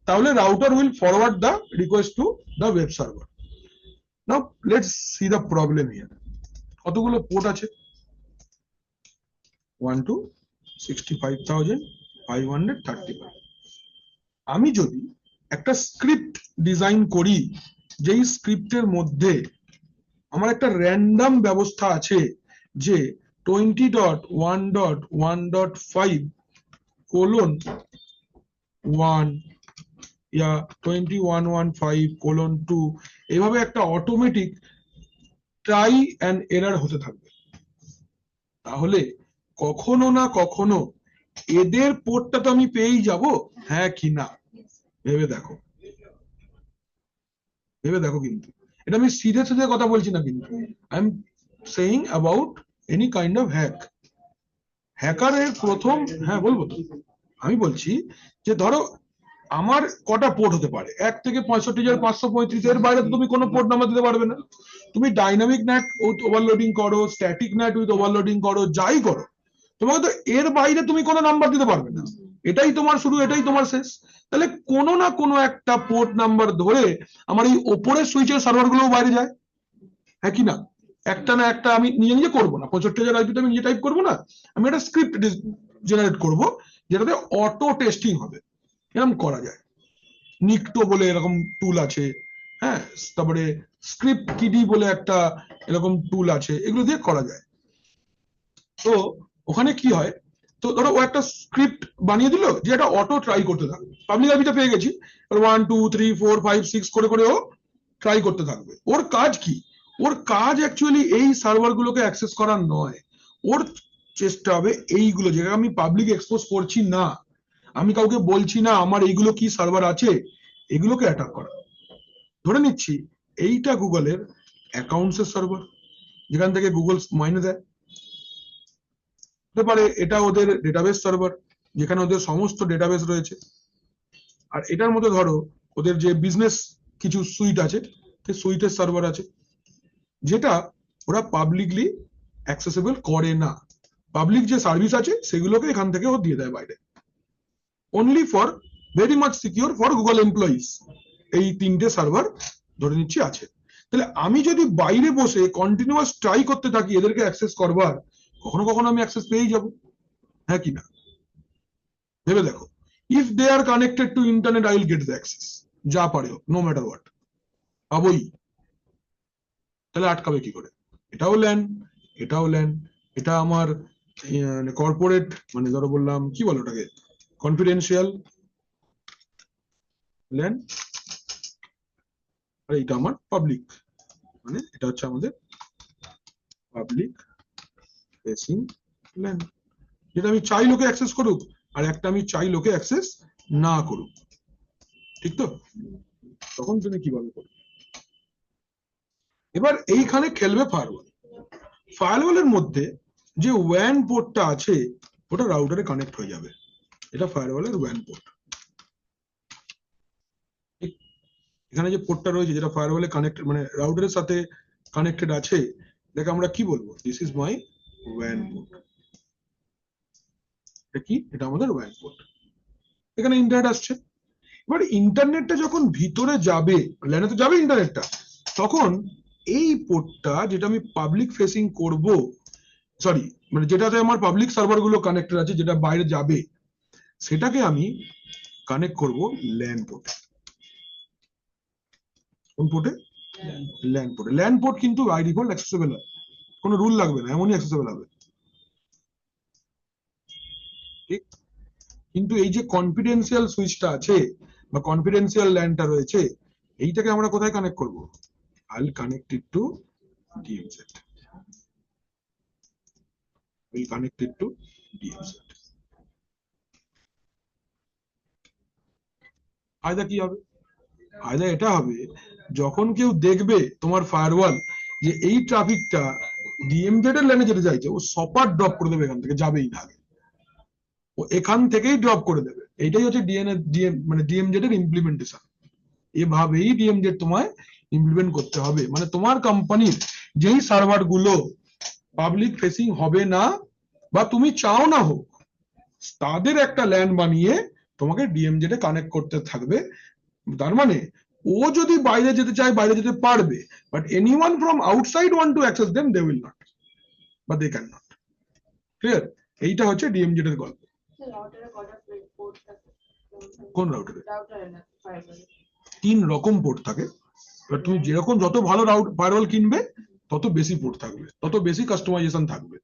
তাহলে router will forward the request to the web server. Now let's see the problem here. কতগুলো পোর্ট আছে? 1,65,535। আমি যদি একটা স্ক্রিপ্ট ডিজাইন করি যেই স্ক্রিপ্টের মধ্যে আমার একটা র্যান্ডম ব্যবস্থা আছে যে 20.1.1.5:1 ইয়া 2115:2 এইভাবে একটা অটোমেটিক ট্রাই অ্যান্ড এরর হতে থাকবে। তাহলে কখনো না কখনো এদের পোর্টটা তো আমি পেয়েই যাব, হ্যাঁ কি না? ভেবে দেখো, ভেবে দেখো। কিন্তু এটা আমি সিধে সিধে কথা বলছি না, কিন্তু I am saying about any kind of hack. হ্যাকারের প্রথম, হ্যাঁ বলবো তো, আমি বলছি যে ধরো আমার কটা পোর্ট হতে পারে, 1 থেকে 65,535, এর বাইরে তো তুমি কোনো পোর্ট নাম্বার দিতে পারবে না। তুমি ডাইনামিক ন্যাট উইথ ওভারলোডিং করো, স্ট্যাটিক ন্যাট উইথ ওভারলোডিং করো, যাই করো, তোমাকে তো এর বাইরে তুমি কোনো নাম্বার দিতে পারবে না। এটাই তোমার শুরু, এটাই তোমার শেষ। তাহলে কোনো না কোনো একটা পোর্ট নাম্বার ধরে আমার এই ওপরের সুইচের সার্ভার গুলোও বাইরে যায়, হ্যাঁ কি না? একটা না একটা আমি নিজে নিজে করবো না, 65,000 আইপিতে আমি নিজে টাইপ করবো না, আমি একটা স্ক্রিপ্ট জেনারেট করবো যেটাতে অটো টেস্টিং হবে। এরকম করা যায়। নিকটো বলে এরকম টুল আছে, হ্যাঁ, তারপরে স্ক্রিপ্ট কিডি বলে একটা এরকম টুল আছে, এগুলো দিয়ে করা যায়। তো ওখানে কি হয়, তো ধরো ও একটা স্ক্রিপ্ট বানিয়ে দিল যে এটা অটো ট্রাই করতে থাকবে। পাবলিক আইপিটা পেয়ে গেছি, 1 2 3 4 5 6 করে করে ও ট্রাই করতে থাকবে। ওর কাজ কি? ওর কাজ অ্যাকচুয়ালি এই সার্ভার গুলোকে অ্যাক্সেস করার নয়। ওর চেষ্টা হবে এইগুলো, যেটা আমি পাবলিক এক্সপোজ করছি না, আমি কাউকে বলছি না আমার এইগুলো কি সার্ভার আছে, এগুলোকে অ্যাটাক করা। ধরে নিচ্ছি এইটা গুগলের অ্যাকাউন্টসের সার্ভার, যেখান থেকে গুগল মাইনে দেয়। হতে পারে এটা ওদের ডেটাবেস সার্ভার, যেখানে ওদের সমস্ত ডেটাবেস রয়েছে। আর এটার মধ্যে ধরো ওদের যে বিজনেস কিছু সুইট আছে, সেই সুইটের সার্ভার আছে, যেটা ওরা পাবলিকলি অ্যাক্সেসেবল করে না। পাবলিক যে সার্ভিস আছে সেগুলোকে এখান থেকে ও দিয়ে দেয় বাইরে, only for very much secure for Google employees. এই 3টে সার্ভার ধরে নিচ্ছি আছে। তাহলে আমি যদি বাইরে বসে কন্টিনিউয়াস ট্রাই করতে থাকি এদেরকে অ্যাক্সেস করবার, কখনো কখনো আমি অ্যাক্সেস পেয়েই যাব, হ্যাঁ কি না? ভেবে দেখো, if they are connected to internet I will get the access, যা পারে হোক, নো ম্যাটার হোয়াট, পাবোই। তাহলে আটকাবে কি করে? এটাও ল্যান, এটাও ল্যান, এটা আমার কর্পোরেট, মানে ধরো বললাম কি বলো ওটাকে, কনফিডেন্সিয়াল ল্যান, আর এটা আমার পাবলিক, মানে এটা হচ্ছে আমাদের পাবলিক ফেসিং ল্যান, যেটা আমি চাই লোকে অ্যাক্সেস করুক, আর একটা আমি চাই লোকে অ্যাক্সেস না করুক। ঠিক তো? তখন তুমি কিভাবে করবে? এবার এইখানে খেলবে ফায়ারওয়াল। ফায়ারওয়ালের মধ্যে যে ওয়্যান পোর্টটা আছে ওটা রাউটারে কানেক্ট হয়ে যাবে, এটা ফায়ারওয়ালের ওয়্যান পোর্ট। এখানে যে পোর্টটা রয়েছে যেটা ফায়ারওয়ালে কানেক্টেড, মানে রাউটারের সাথে কানেক্টেড আছে, দেখে আমরা কি বলবো, দিস ইজ মাই ওয়্যান পোর্ট। এটা কি? এটা আমাদের ওয়্যান পোর্ট। এখানে ইন্টারনেট আসছে। এবার ইন্টারনেটটা যখন ভিতরে যাবে, ল্যানে তো যাবে ইন্টারনেটটা, তখন এই পোর্টটা যেটা আমি পাবলিক ফেসিং করব, সরি মানে যেটাতে আমার পাবলিক সার্ভার গুলো কানেক্টেড আছে, যেটা বাইরে যাবে, সেটাকে আমি কানেক্ট করব ল্যান পোর্টে। কোন পোর্টে? ল্যান পোর্টে। ল্যান পোর্ট কিন্তু বাই ডিফল্ট অ্যাক্সেসেবল হয়, কোনো রুল লাগবে না, এমনই অ্যাক্সেসেবল হবে। ঠিক? কিন্তু এই যে কনফিডেন্সিয়াল সুইচটা আছে বা কনফিডেন্সিয়াল ল্যানটা রয়েছে, এইটাকে আমরা কোথায় কানেক্ট করব? I'll connect it to DMZ. We'll connect it to DMZ. ফায়দা কি হবে? ফায়দা এটা হবে, যখন কেউ দেখবে তোমার ফায়ারওয়াল যে এই ট্রাফিকটা ডিএমজেড এর লাইনে যেতে চাইছে, ও সপার ড্রপ করে দেবে, এখান থেকে যাবেই না আগে, ও এখান থেকেই ড্রপ করে দেবে। এইটাই হচ্ছে মানে ডিএমজেড এর ইমপ্লিমেন্টেশন। এভাবেই ডিএমজেড তোমায় ইমপ্লিমেন্ট করতে হবে, মানে তোমার কোম্পানির যেই সার্ভার গুলো পাবলিক ফেসিং হবে না বা তুমি চাও না হোক, তাদের একটা ল্যান বানিয়ে তোমাকে ডিএমজেড এ কানেক্ট করতে থাকবে। তার মানে ও যদি বাইরে যেতে চায় বাইরে যেতে পারবে, but anyone from outside want to access them, they will not বা দে ক্যান নট। ক্লিয়ার? এইটা হচ্ছে ডিএমজেড এর গল্প। কোন রাউটারে? 3 রকম তিন রকম পোর্ট থাকে। এবার তুমি যেরকম যত ভালো ফায়ারওয়াল কিনবে তত বেশি পোর্ট থাকবে, তত বেশি কাস্টমাইজেশন থাকবে।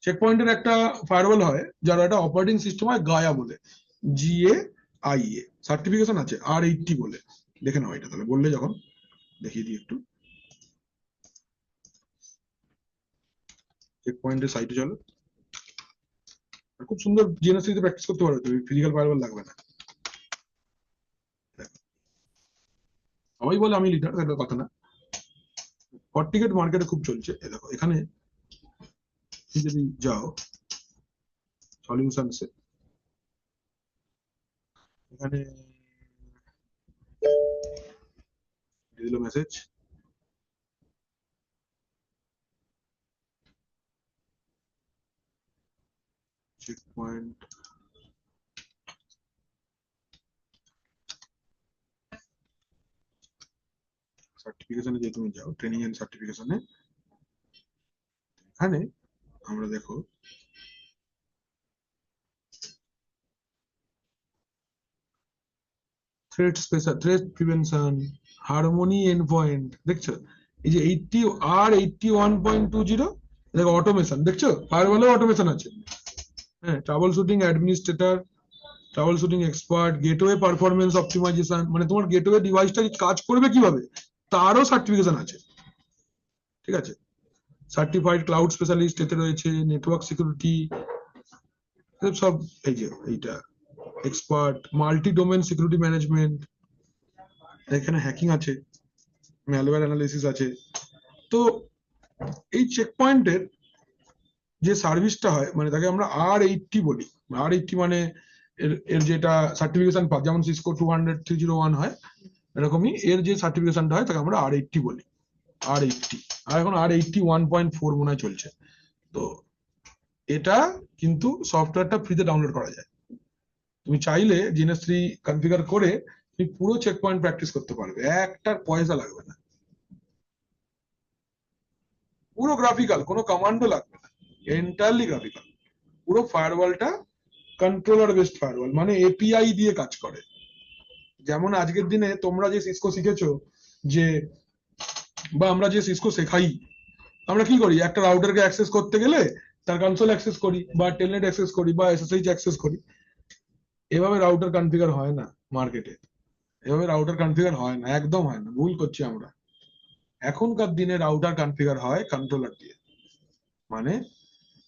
চেক পয়েন্টের একটা ফায়ারওয়াল হয় যার একটা অপারেটিং সিস্টেম হয় গায়া বলে, GAIA সার্টিফিকেশন আছে, R80 বলে। দেখে নাও এটা, তাহলে বললে যখন দেখিয়ে দিই একটু। চেক পয়েন্টের সাইটে চলো, আর খুব সুন্দর জিএনএসসি প্র্যাকটিস করতে পারবে, তুমি ফিজিক্যাল ফায়ারওয়াল লাগবে না। সবাই বলে আমি লিডার, এটা কথা না। ফর্টিগেট মার্কেটে খুব চলছে। এ দেখো এখানে তুমি যদি যাও সলিউশনসে, এখানে দিল মেসেজ, চেক পয়েন্ট সার্টিফিকেশনে যে তুমি যাও, ট্রেনিং এন্ড সার্টিফিকেশনে, এখানে আমরা দেখো threat prevention, harmony end point, দেখছো এই যে 81.20, দেখো অটোমেশন, দেখছো ফায়ারওয়ালেও অটোমেশন আছে। হ্যাঁ, troubleshooting administrator, troubleshooting expert, gateway performance optimisation, মানে তোমার গেটওয়ে ডিভাইসটা কাজ করবে কিভাবে তারও সার্টিফিকেশন আছে, ঠিক আছে। সার্টিফাইড ক্লাউড স্পেশালিস্ট এতে রয়েছে, নেটওয়ার্ক সিকিউরিটি সব, এই যে এইটা expert, multi domain security management, এখানে হ্যাকিং আছে, ম্যালওয়্যার অ্যানালিসিস আছে। তো এই চেক পয়েন্টের যে সার্ভিসটা হয়, মানে তাকে আমরা R80 বলি। R80 মানে এর যেটা সার্টিফিকেশন পায়, যেমন সিসকো 200 301 হয়, এরকমই এর যে সার্টিফিকেশনটা হয় তাকে আমরা R80 বলি, R80। আর এখন R80 1.4 মনে হয় চলছে। তো এটা কিন্তু সফটওয়্যারটা ফ্রিতে ডাউনলোড করা যায়, তুমি চাইলে GNS3 কনফিগার করে তুমি পুরো চেক পয়েন্ট প্র্যাকটিস করতে পারবে, একটার পয়সা লাগবে না, পুরো গ্রাফিক্যাল, কোনো কমান্ডও লাগবে না, এন্টারলি গ্রাফিক্যাল। পুরো ফায়ারওয়ালটা কন্ট্রোলার বেসড ফায়ারওয়াল, মানে API দিয়ে কাজ করে। যেমন আজকের দিনে তোমরা যে সিসকো শিখেছো, যে বা আমরা যে সিসকো শেখাই, আমরা কি করি, একটা রাউটারকে অ্যাক্সেস করতে গেলে তার কনসোল অ্যাক্সেস করি, বা টেলনেট অ্যাক্সেস করি, বা SSH অ্যাক্সেস করি। এভাবে রাউটার কনফিগার হয় না মার্কেটে, এভাবে রাউটার কনফিগার হয় না, একদম হয় না, ভুল করছি আমরা। এখনকার দিনে রাউটার কনফিগার হয় কন্ট্রোলার দিয়ে, মানে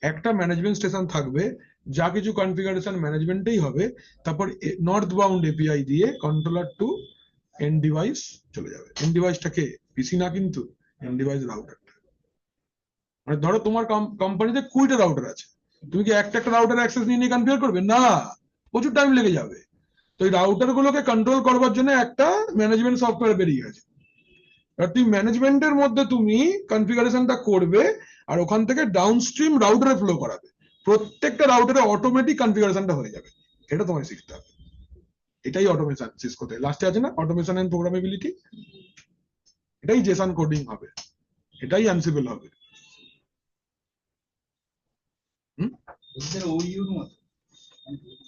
একটা ম্যানেজমেন্ট স্টেশন থাকবে, যা কিছু কনফিগারেশন ম্যানেজমেন্টেই হবে, তারপর নর্থ বাউন্ড API দিয়ে কন্ট্রোলার টু এন্ড ডিভাইস চলে যাবে। এন্ড ডিভাইসটাকে পিসি না, কিন্তু এন্ড ডিভাইস রাউটারটা। মানে ধরো তোমার কোম্পানিতে 20টা রাউটার আছে, তুমি কি একটা রাউটার অ্যাক্সেস নিয়ে কনফিগার করবে না, প্রচুর টাইম লেগে যাবে। তো এই রাউটার গুলোকে কন্ট্রোল করবার জন্য একটা ম্যানেজমেন্ট সফটওয়্যার বেরিয়ে গেছে। আর তুমি ম্যানেজমেন্টের মধ্যে তুমি কনফিগারেশনটা করবে, আর ওখান থেকে ডাউনস্ট্রিম রাউটারে ফ্লো করাবে, প্রত্যেকটা রাউটারে অটোমেটিক কনফিগারেশনটা হয়ে যাবে। এটা তোমায় শিখতে হবে, এটাই অটোমেশন সিসকোতে লাস্টে আছে না, অটোমেশন এন্ড প্রোগ্রামেবিলিটি। এটাই জেসন কোডিং হবে, এটাই অ্যানসিবল হবে। ওদের OU এর মতো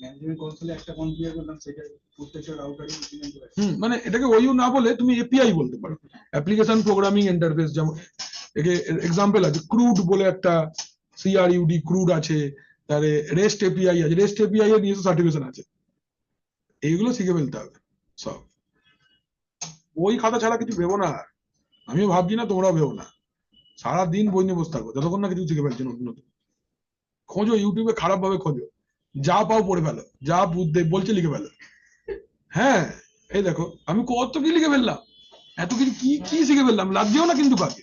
ম্যানেজমেন্ট কনসোলে একটা কনফিগার করলাম, সেটা প্রত্যেকটা রাউটারে ইমপ্লিমেন্ট করে। মানে এটাকে ওইউ না বলে তুমি API বলতে পারো, অ্যাপ্লিকেশন প্রোগ্রামিং ইন্টারফেস। যেমন এক্সাম্পল আছে, ক্রুড বলে একটা, CRUD ক্রুড আছে, তাহলে রেস্ট API আছে, রেস্ট API এর নিজস্ব সার্টিফিকেশন আছে। এইগুলো শিখে ফেলতে হবে সব, বই খাতা ছাড়া কিছু ভেবো না। আমিও ভাবছি না, তোমরাও ভেবো না, সারাদিন বই নিয়ে বসে থাকবো যতক্ষণ না কিছু শিখে ফেলছো নতুন নতুন। খোঁজো ইউটিউবে, খারাপ ভাবে খোঁজো, যা পাও পড়ে ফেলো, যা বুঝতে বলছে লিখে ফেলো। হ্যাঁ, এই দেখো আমি কত কি লিখে ফেললাম, এত কিছু কি কি শিখে ফেললাম, লাগছেও না কিন্তু কাকে।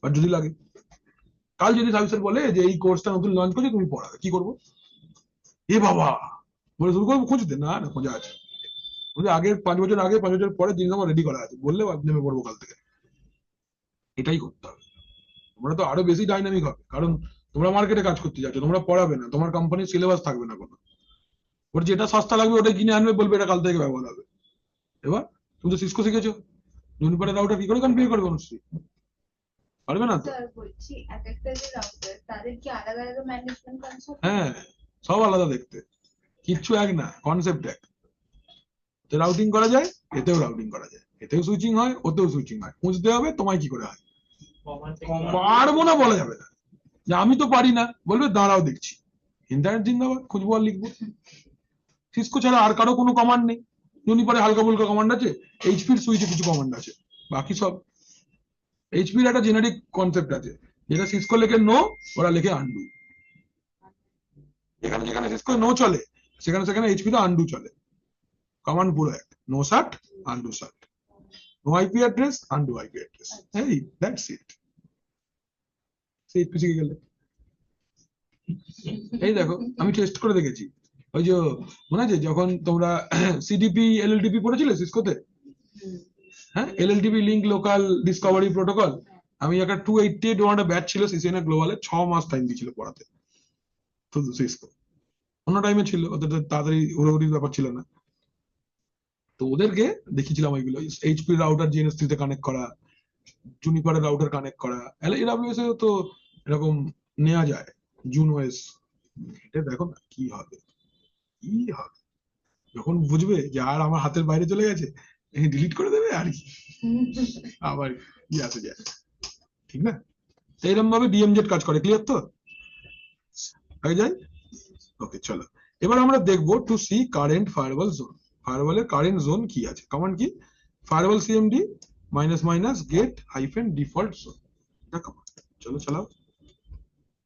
আর যদি লাগে, কাল যদি সার্ভিসের বলে যে এই কোর্সটা নতুন লঞ্চ করছে, তুমি পড়াবে, কি করবো? এ বাবা বলে শুরু করবো খুঁজতে? না না, খোঁজা আছে, আগের 5 বছর আগে 5 বছর পরে জিনিস আমার রেডি করা আছে, বললে নেমে পড়বো কাল থেকে। এটাই করতে হবে। তোমরা তো আরো বেশি ডাইনামিক হবে, কারণ তোমরা মার্কেটে কাজ করতে যাচ্ছ, তোমরা পড়াবে না, তোমার কোম্পানির সিলেবাস থাকবে না কোনো। ওর যেটা সস্তা লাগবে ওটা কিনে আনবে, বলবে এটা কাল থেকে ব্যবহার হবে। এবার তুমি তো সিসকো শিখেছো, জুনিপারের রাউটার কি করে কনফিগার করবে অনুশ্রী? পারবে না তো। স্যার বলছি এক একটা যে রাউটার তাদের কি আলাদা আলাদা ম্যানেজমেন্ট কনসেপ্ট? হ্যাঁ, সব আলাদা দেখতে, কিচ্ছু এক না, কনসেপ্ট এক। রাউটিং করা যায়, এতেও রাউটিং করা যায়। এতেও সুইচিং হয়, ওতেও সুইচিং হয়, খুঁজতে হবে তোমায় কি করে হয়। কমান থেকে পারবো না বলা যাবে না, যে আমি তো পারি না, বলবে দাঁড়াও দেখছি। ইন্টারনেট জিন্দাবাদ, খুঁজবো আর লিখবো। সিসকো ছাড়া আর কারো কোনো কমান্ড নেই। জুনিপারে হালকা ফুলকা কমান্ড আছে, এইচপির সুইচে কিছু কমান্ড আছে, বাকি সব এইচপির একটা জেনারিক কনসেপ্ট আছে, যেটা সিসকো লেখে নো, ওরা লেখে আন্ডু। যেখানে যেখানে সিসকো নো চলে, সেখানে সেখানে এইচপি তে আন্ডু চলে। কমান্ড পুরো এক, no shut undo shut, no IP address undo IP address, এই দ্যাটস ইট। সেই পিছিয়ে গেলে এই দেখো, আমি টেস্ট করে দেখেছি। ওই যে মনে আছে যখন তোমরা সিডিপি এলএলডিপি পড়েছিলে সিসকোতে, হ্যাঁ, এলএলডিপি লিঙ্ক লোকাল ডিসকভারি প্রোটোকল, আমি একটা 288 ওয়ান ব্যাচ ছিল সিসিএনএ গ্লোবালে, 6 মাস টাইম দিয়েছিল পড়াতে শুধু সিসকো। অন্য টাইমে ছিল, ওদের তো তাড়াতাড়ি হুড়োহুড়ির ব্যাপার ছিল না। তো ওদেরকে দেখিয়েছিলাম ওইগুলো, এইচপি রাউটার জিএনএস3 তে কানেক্ট করা, জুনিপারের রাউটার কানেক্ট করা, এডব্লিউএস এও তো এরকম নেওয়া যায়, জুনওএস। এটা দেখো না কি হবে, কি হবে যখন বুঝবে যে আর আমার হাতের বাইরে চলে গেছে, ডিলিট করে দেবে আর কি, আবার কি আসে যায়, ঠিক না? তো এরকম ভাবে ডিএমজেড কাজ করে। ক্লিয়ার তো? আগে যাই, ওকে চলো। এবার আমরা দেখবো to see current firewall zone. ফায়ারওয়ালের কারেন্ট জোন কি আছে, কমান্ড কি, firewall CMD minus minus get hyphen default zone. চলো চালাও।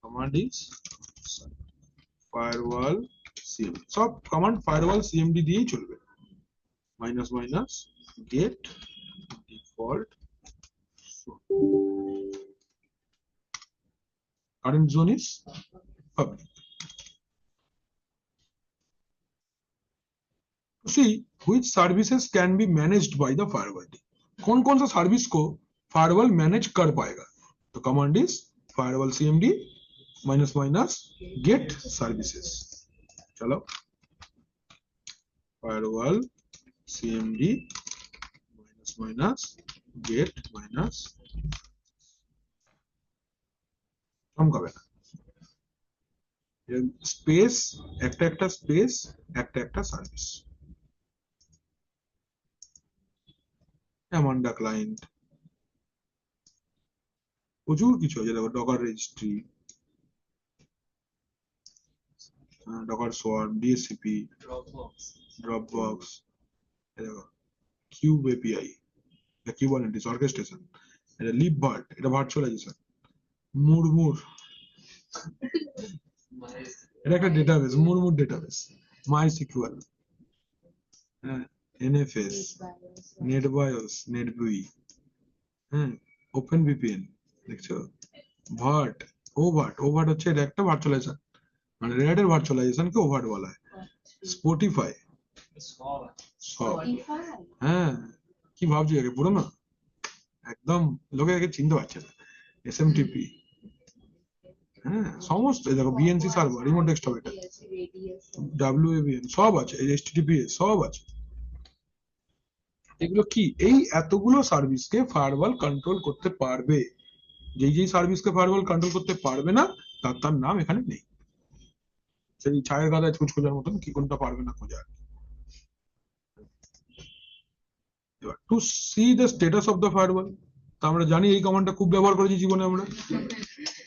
কমান্ড ইজ ফায়ারওয়াল সিএমডি, সব কমান্ড ফায়ারওয়াল সিএমডি দিয়েই চলবে। Minus minus get default current zone is public. See which services can be managed by the firewall team. कौन कौन सा service को firewall manage कर पाएगा? तो command is firewall cmd minus minus get services. चलो firewall cmd minus minus get minus कम कब है स्पेस একটা স্পেস একটা সার্ভিস। অ্যামান্ডা ক্লায়েন্ট, প্রচুর কিছু আছে দেখো, Docker registry, Docker swarm, DSCP, Dropbox, দেখো কিউব এপিআই, এটা কিউবারনেটিস অর্কেস্ট্রেশন, এটা লিপভার্ট, এটা ভার্চুয়ালাইজেশন, মুরমুর, এটা একটা ডেটাবেস, মুরমুর ডেটাবেস, মাইসিকিউএল, হ্যাঁ, এনএফএস, নেটবায়োস, নেটবুই, হ্যাঁ, ওপেন ভিপিএন, দেখছো, ভার্ট, ওভার্ট, ওভার্ট হচ্ছে এটা একটা ভার্চুয়ালাইজেশন, মানে রেড এর ভার্চুয়ালাইজেশন কে ওভার্ট বলা হয়। স্পটিফাই, সব, হ্যাঁ, কি ভাবছি আগে পুরো না, একদম লোকে আগে চিনতে পারছে না। এসএমটিপি, হ্যাঁ, সমস্ত দেখো, বিএনসি সার্ভার, রিমোট ডেস্কটপ, এটা ডাব্লিউএবিএন সব আছে, এইচটিটিপিএস সব আছে। এগুলো কি, এই এতগুলো সার্ভিসকে ফায়ারওয়াল কন্ট্রোল করতে পারবে। যেই সার্ভিসকে ফায়ারওয়াল কন্ট্রোল করতে পারবে না, তার নাম এখানে নেই। সেই ছায়ের গাদায় ছুঁচ খোঁজার মতন, কি কোনটা পারবে না খোঁজার। এবার to see the status of the firewall, তা আমরা জানি এই কমান্ডটা খুব ব্যবহার করেছি জীবনে আমরা,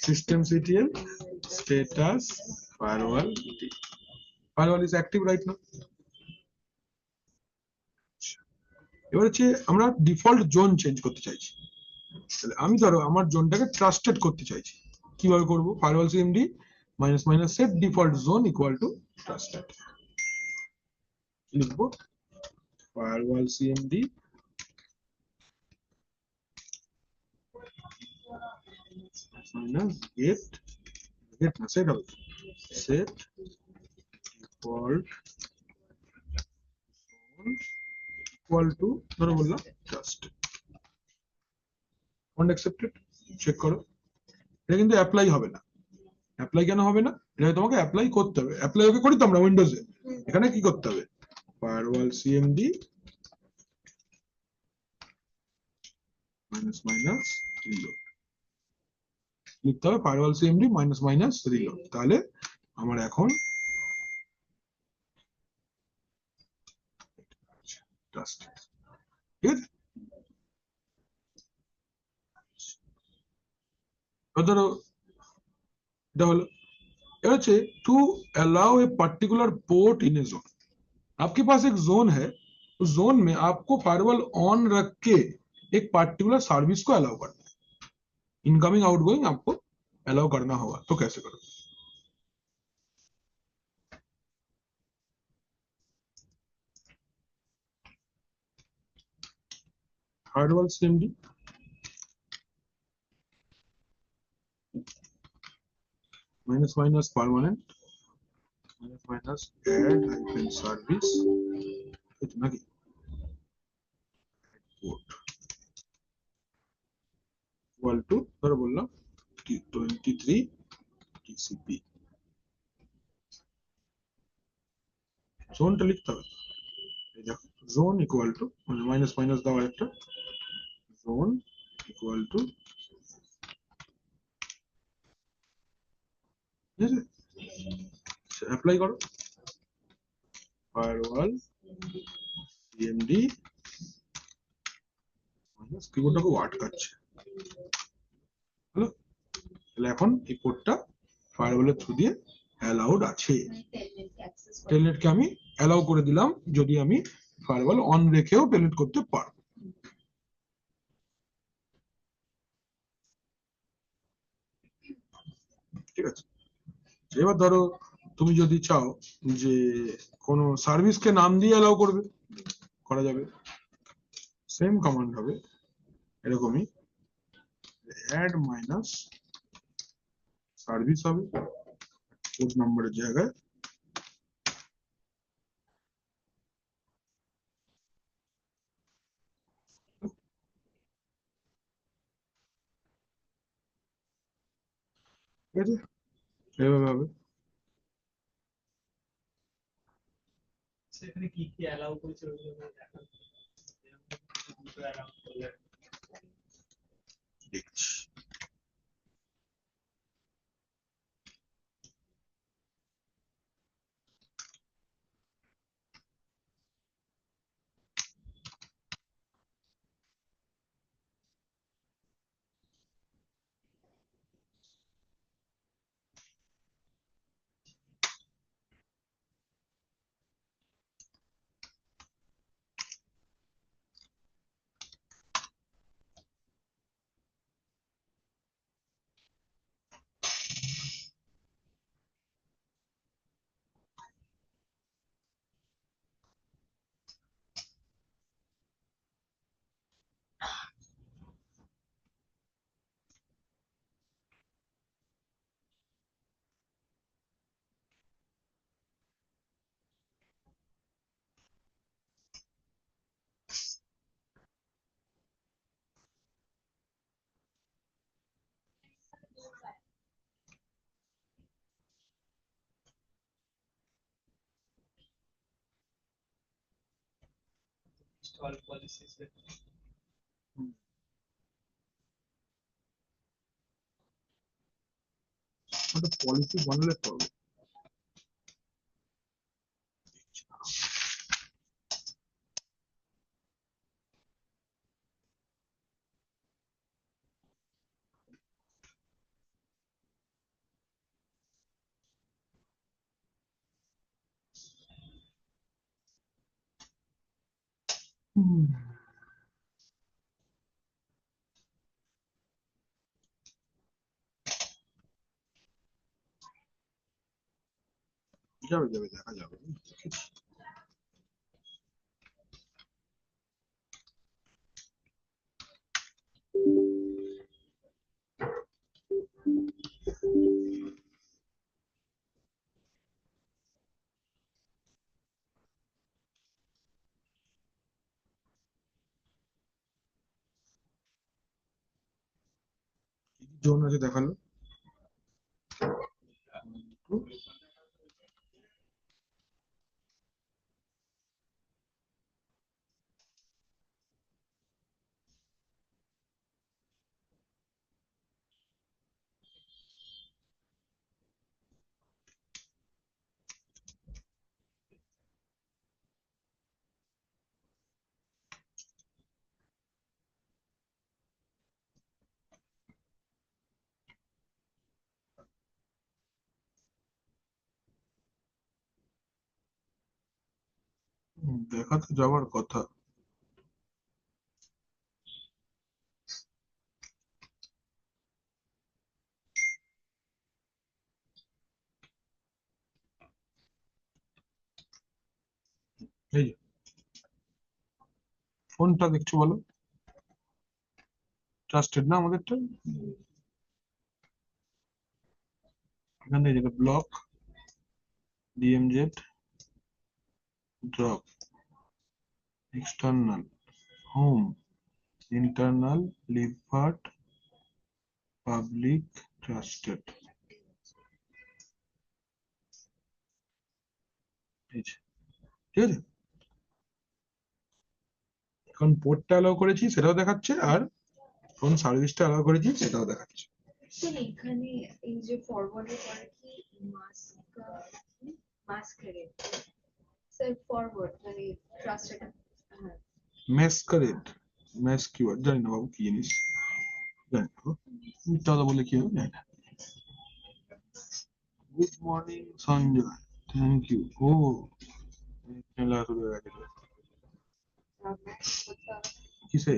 systemctl status firewall t, firewall is active right now। এবার হচ্ছে আমরা ডিফল্ট জোন চেঞ্জ করতে চাইছি, তাহলে আমি ধরো আমার জোনটাকে ট্রাস্টেড করতে চাইছি, কিভাবে করব, firewall cmd minus minus set default zone equal to trusted, লিখবো ফায়ারওয়াল cmd মাইনাস গেট না সেট হবে, সেট ডিফল্ট ইকুয়াল টু, ধরো বললাম ট্রাস্ট, কন্ড অ্যাকসেপ্টেড, চেক করো। এটা কিন্তু অ্যাপ্লাই হবে না। অ্যাপ্লাই কেন হবে না? এটা তোমাকে অ্যাপ্লাই করতে হবে। অ্যাপ্লাই ওকে করি তো আমরা উইন্ডোজে, এখানে কি করতে হবে, firewall cmd minus minus reload লিখতে হবে, firewall cmd minus minus reload. তাহলে আমার এখন ট্রাস্ট, ঠিক আছে, ধরো এটা হলো, এটা হচ্ছে to allow a particular port in a zone. आपके पास एक जोन है, उस जोन में आपको फायरवॉल ऑन रख के एक पार्टिकुलर सर्विस को अलाउ करना है, इनकमिंग आउटगोइंग आपको अलाउ करना होगा। तो कैसे करो? Firewall CMD minus minus permanent minus minus add hyphen service इतना की पोर्ट इक्वल टू ধরো বললাম 23 টিসিপি। জোনটা লিখতে হবে, এই দেখো জোন ইকুয়াল টু মানে মাইনাস মাইনাস দাও একটা, জোন ইকুয়াল টু, ঠিক আছে, অ্যাপ্লাই করো ফায়ারওয়াল সিএমডি মাইনাস কিবোর্ডটাকে আটকাচ্ছে, হলো। তাহলে এখন এই পোর্টটা ফায়ারওয়ালের থ্রু দিয়ে অ্যালাউড আছে। টেলনেটকে আমি অ্যালাউ করে দিলাম যদি আমি ফায়ারওয়াল অন রেখেও টেলনেট করতে পারবো। ঠিক আছে, এবার ধরো তুমি যদি চাও যে কোনো সার্ভিসকে নাম দিয়ে অ্যালাউ করবে, করা যাবে। সেম কমান্ড হবে এরকমই, অ্যাড মাইনাস সার্ভিস হবে পোর্ট নাম্বারের জায়গায়, ঠিক আছে, এভাবে হবে। সেখানে কি কি অ্যালাউ করেছে ওগুলো দেখান, দুটো অ্যালাউ করলে দেখছি। ইনস্টল পলিসিস একটা পলিসি বানালে করবো। যাবে যাবে দেখা যাবে। জোন আছে দেখালো, দেখাতে যাওয়ার কথা। এই যে, কোনটা দেখছো বলো? ট্রাস্টেড না আমাদেরটা? এখানে যেটা block DMZ drop external home internal libvirt public trusted. ঠিক আছে, এখন পোর্টটা অ্যালাউ করেছি সেটাও দেখাচ্ছে, আর কোন সার্ভিসটা অ্যালাউ করেছি সেটাও দেখাচ্ছে। স্যার এখানে এই যে ফরওয়ার্ডে করে কি মাস্কারেড স্যার ফরওয়ার্ড মানে ট্রাস্টেড। হ্যাঁ ম্যাসকারেড, ম্যাস কিওয়ার্ড জানি না বাবু কি জিনিস, জানি না মিথ্যা কথা বলে কি হবে জানি না। Good morning Sanjay, thank you. ও খেলা শুরু হয়ে গেছে। কিসে?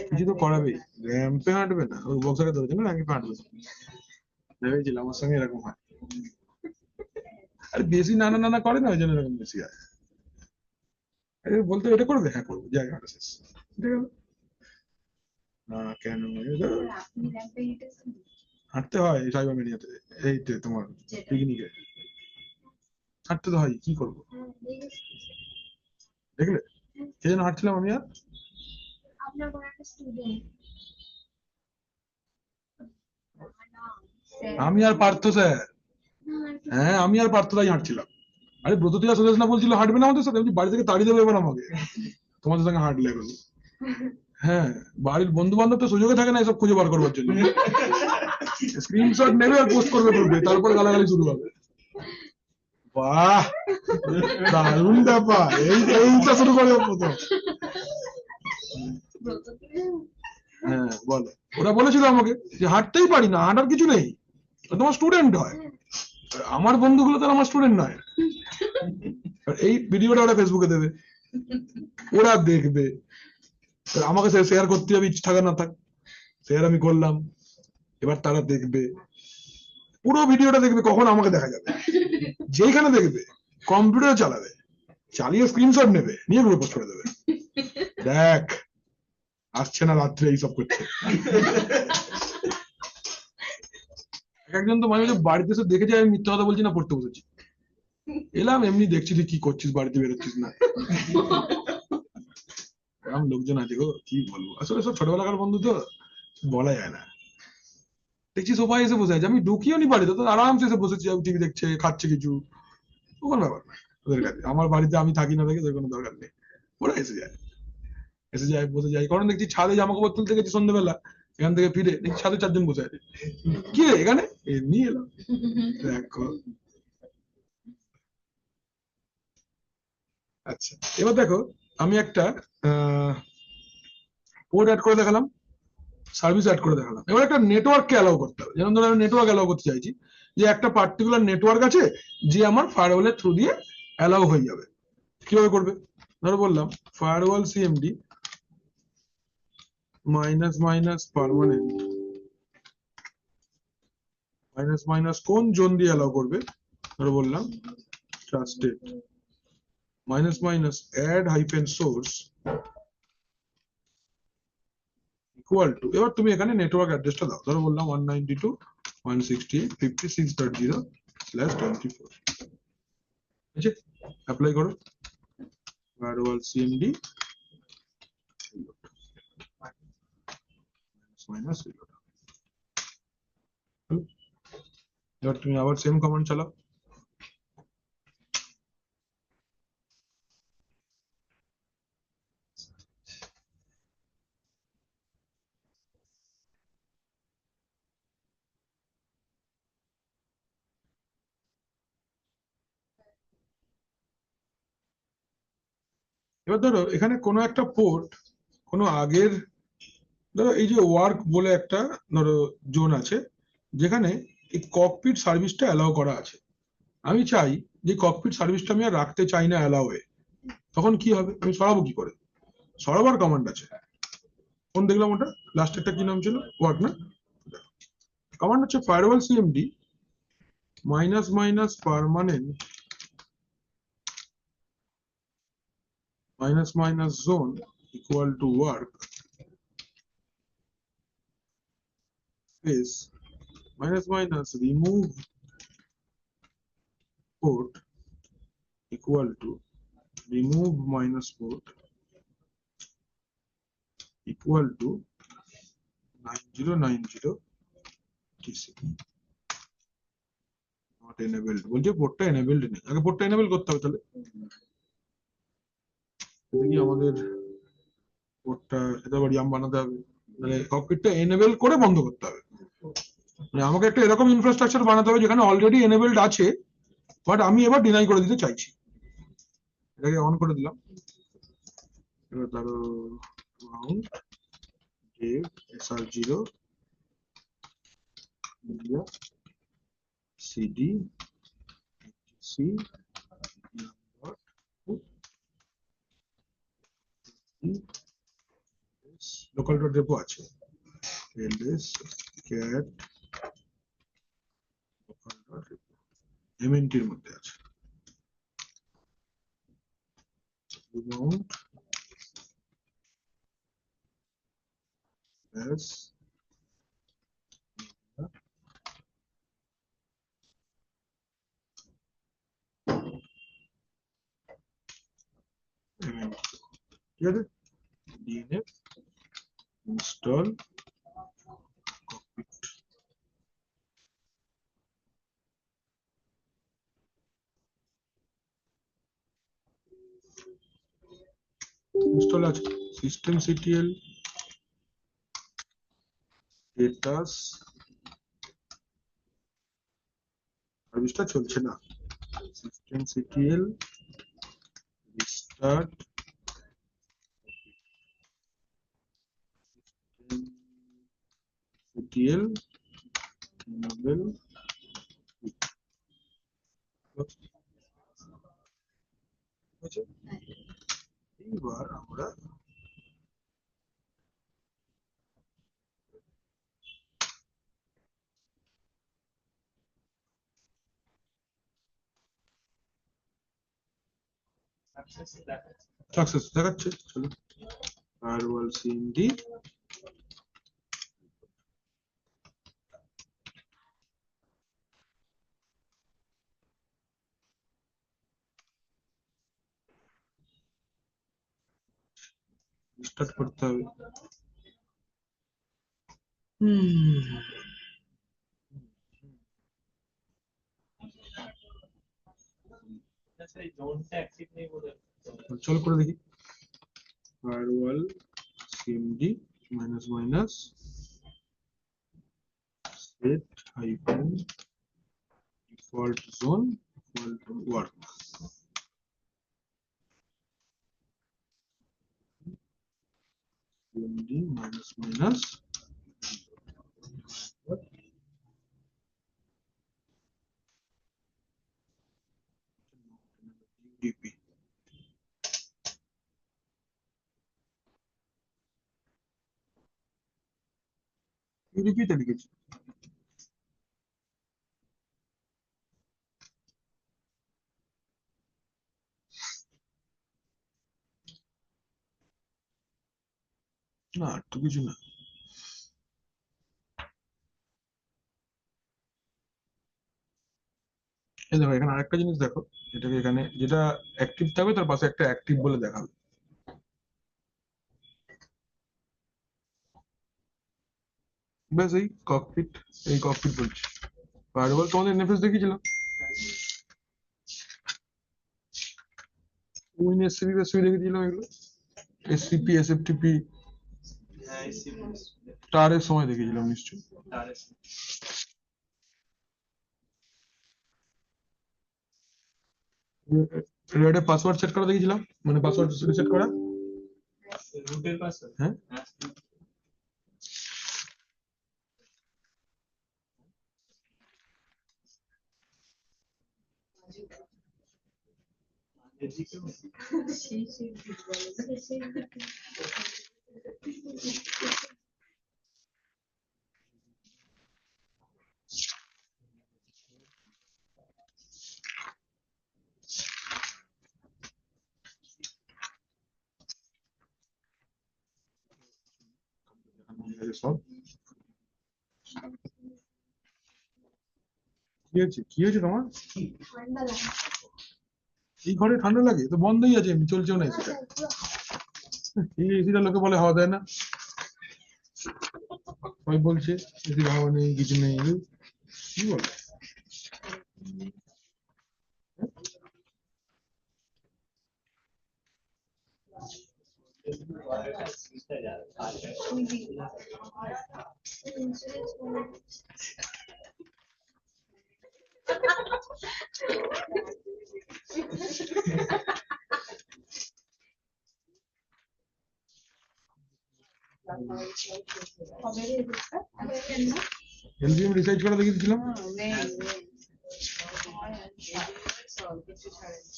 কিছু তো করাবেই, র্যাম্পে হাঁটবে না, ওই বক্সারে ধরেছে না র্যাম্পে হাঁটবে। ভেবেছিলাম আমার সঙ্গে এরকম হয়, আর বেশি নানা নানা করে না ওই জন্য এরকম বেশি হয়। আরে বলতে এটা করবে, হ্যাঁ করবো, জায়গা হাঁটা শেষ, ঠিক আছে না কেন স্যার আপনি র্যাম্পে হেঁটেছেন হাঁটতে হয় সাইবার মিডিয়াতে, এইতে তোমার যেটা পিকনিকে হাঁটতে তো হয়, কি করবো দেখেছি। দেখলে সেই জন্য হাঁটছিলাম আমি। আর আপনার কোনো একটা স্টুডেন্ট আমি আর পার্থ স্যার, হ্যাঁ আমি আর পার্থ তাই হাঁটছিলাম। আরে ব্রততিয়া সুদেশ না বলছিল হাঁটবে না আমাদের সাথে, আমি বাড়ি থেকে তাড়িয়ে দেবো এবার আমাকে তোমাদের সঙ্গে হাঁটলে এখন। হ্যাঁ বাড়ির বন্ধু বান্ধব তো সুযোগে থাকে না এসব খুঁজে বার করবার জন্য, স্ক্রিনশট নেবে আর পোস্ট করবে করবে, তারপরে গালাগালি শুরু হবে। বাহ দারুণ ব্যাপার, এইটা শুরু করে প্রথম। হ্যাঁ বলো, ওরা বলেছিল আমাকে যে হাঁটতেই পারি না, হাঁটার কিছু নেই, তোমার স্টুডেন্ট হয়। আমার বন্ধুগুলো তো আমার স্টুডেন্ট নয়। এই ভিডিওটা ওরা ফেসবুকে দেবে, ওরা দেখবে, আমাকে শেয়ার করতে হবে, ইচ্ছে থাকা না থাক শেয়ার আমি করলাম, এবার তারা দেখবে, পুরো ভিডিওটা দেখবে, কখন আমাকে দেখা যাবে, যেখানে দেখবে কম্পিউটার চালাবে, চালিয়ে স্ক্রিনশট নেবে, নিয়ে গ্রুপে পোস্ট করে দেবে, দেখ আসছে না রাত্রে এইসব করছে। একজন তো মাঝে মাঝে বাড়িতে এসে দেখে যায় আমি মিথ্যা কথা বলছি না, পড়তে বসেছি, এলাম এমনি দেখছি তুই কি করছিস, বাড়িতে বেরোচ্ছিস না, এরকম লোকজন আছে গো, কি বলবো, আসলে সব ছোটবেলাকার বন্ধু তো বলা যায় না। দেখছি সবাই এসে বসে আছে, আমি ঢুকিও নি বাড়িতে, তো আরামসে এসে বসেছি, টিভি দেখছে, খাচ্ছে কিছু, কোনো ব্যাপার না ওদের কাছে। আমার বাড়িতে আমি থাকি না দেখে, কোনো দরকার নেই, ওরা এসে যায়, এসে যায় বসে যায়। কারণ দেখছি ছাদে জামা কাপড় তুলতে গেছি সন্ধ্যেবেলা, এখান থেকে ফিরে দেখছি ছাদে 4 জন বসে আছে, কি রে এখানে, এমনি এলাম। দেখো আচ্ছা, এবার দেখো আমি একটা কোড অ্যাড করে দেখালাম, সার্ভিস অ্যাড করে দেখালাম, এবার একটা নেটওয়ার্ককে অ্যালাউ করতে হবে। যেমন ধরো আমি নেটওয়ার্ক অ্যালাউ করতে চাইছি, যে একটা পার্টিকুলার নেটওয়ার্ক আছে যে আমার ফায়ারওয়ালের থ্রু দিয়ে অ্যালাউ হয়ে যাবে। কিভাবে করবে? ধরো বললাম firewall CMD minus minus permanent minus minus কোন জোন দিয়ে অ্যালাউ করবে, ধরো বললাম trusted minus minus add hyphen source equal to, এবার তুমি এখানে নেটওয়ার্ক অ্যাড্রেসটা দাও, ধরো বললাম 192.168.56.0/24, ঠিক আছে, অ্যাপ্লাই করো ফায়ারওয়াল সিএমডি মাইনাস, এবার তুমি আবার সেম কমান্ড চালাও, এবার ধরো এখানে কোনো একটা পোর্ট, কোনো আগের, ধরো এই যে ওয়ার্ক বলে একটা ধরো জোন আছে, যেখানে এই ককপিট সার্ভিসটা অ্যালাউ করা আছে। আমি চাই যে ককপিট সার্ভিসটা আমি আর রাখতে চাই না অ্যালাউয়ে, তখন কি হবে, আমি সরাবো কি করে? সরাবার কমান্ড আছে। কোন দেখলাম ওটা, লাস্টেরটা কি নাম ছিল, ওয়ার্ক না? কমান্ড হচ্ছে firewall CMD minus minus permanent minus minus zone equal to work space minus minus remove port equal to remove minus port equal to 9090 TCP not enabled বলছে পোর্টটা enabled নেই, আগে পোর্টটা enable করতে হবে। তাহলে দেখি আমাদের পোর্টটা এটা বাড়িয়াম বানাতে হবে, মানে ককপিটটা enable করে বন্ধ করতে হবে। মানে আমাকে একটা এরকম ইনফ্রাস্ট্রাকচার বানাতে হবে যেখানে অলরেডি enabled আছে, বাট আমি এবার ডিনাই করে দিতে চাইছি। এটাকে অন করে দিলাম। এবার ধরো round dev sr0 media cd c local dot depot আছে, ls cat local dot depot mnt এর মধ্যে আছে। mount as mnt, ঠিক আছে। dnf install cockpit, install আছে systemctl status সার্ভিসটা চলছে না, systemctl restart systemctl enable এইবার আমরা সাকসেস দেখাচ্ছে। চলো ফায়ারওয়াল সিএমডি স্টার্ট করতে হবে। আচ্ছা এই জোনটা অ্যাক্টিভ নেই বলে চলো করে দেখি, firewall CMD minus minus set hyphen default zone equal to work, cmd minus minus udp udp তে লিখেছি। না আর তো কিছু না। এই দেখো এখানে আরেকটা জিনিস দেখো, এটাকে এখানে যেটা অ্যাক্টিভ থাকবে তার পাশে একটা অ্যাক্টিভ বলে দেখাবে। ব্যাস এই ককপিট, এই ককপিট বলছি। ফায়ারওয়াল তোমাদের এনএফএস দেখিয়েছিলাম, উইন এসসিপি বেসিপি দেখিয়েছিলাম, এগুলো এসসিপি এসএফটিপি হ্যাঁ সিপিএস টারের সময় দেখিয়েছিলাম নিশ্চয়ই। তারেস রেডে পাসওয়ার্ড সেট করা দেখিয়েছিলাম, মানে পাসওয়ার্ড রিসেট করা। রুটের পাসওয়ার্ড হ্যাঁ এদিকেও শেষের দিক বলো, শেষের দিক। সব কি হয়েছে তোমার? ঠান্ডা লাগে। এই ঘরে ঠান্ডা লাগে? তো বন্ধই আছে, এমনি চলছেও না এসিটা। এই এসিটা লোকে বলে হাওয়া দেয় না, সবাই বলছে এসির হাওয়া নেই, কিছু নেই, কি বলে? ইন্স্যুরেন্স করে কবে রে এদিকটা? আজকে না এলবিএম রিসার্চ করা দেখিয়েছিলাম, নেই সব কিছু ছাড়েনি।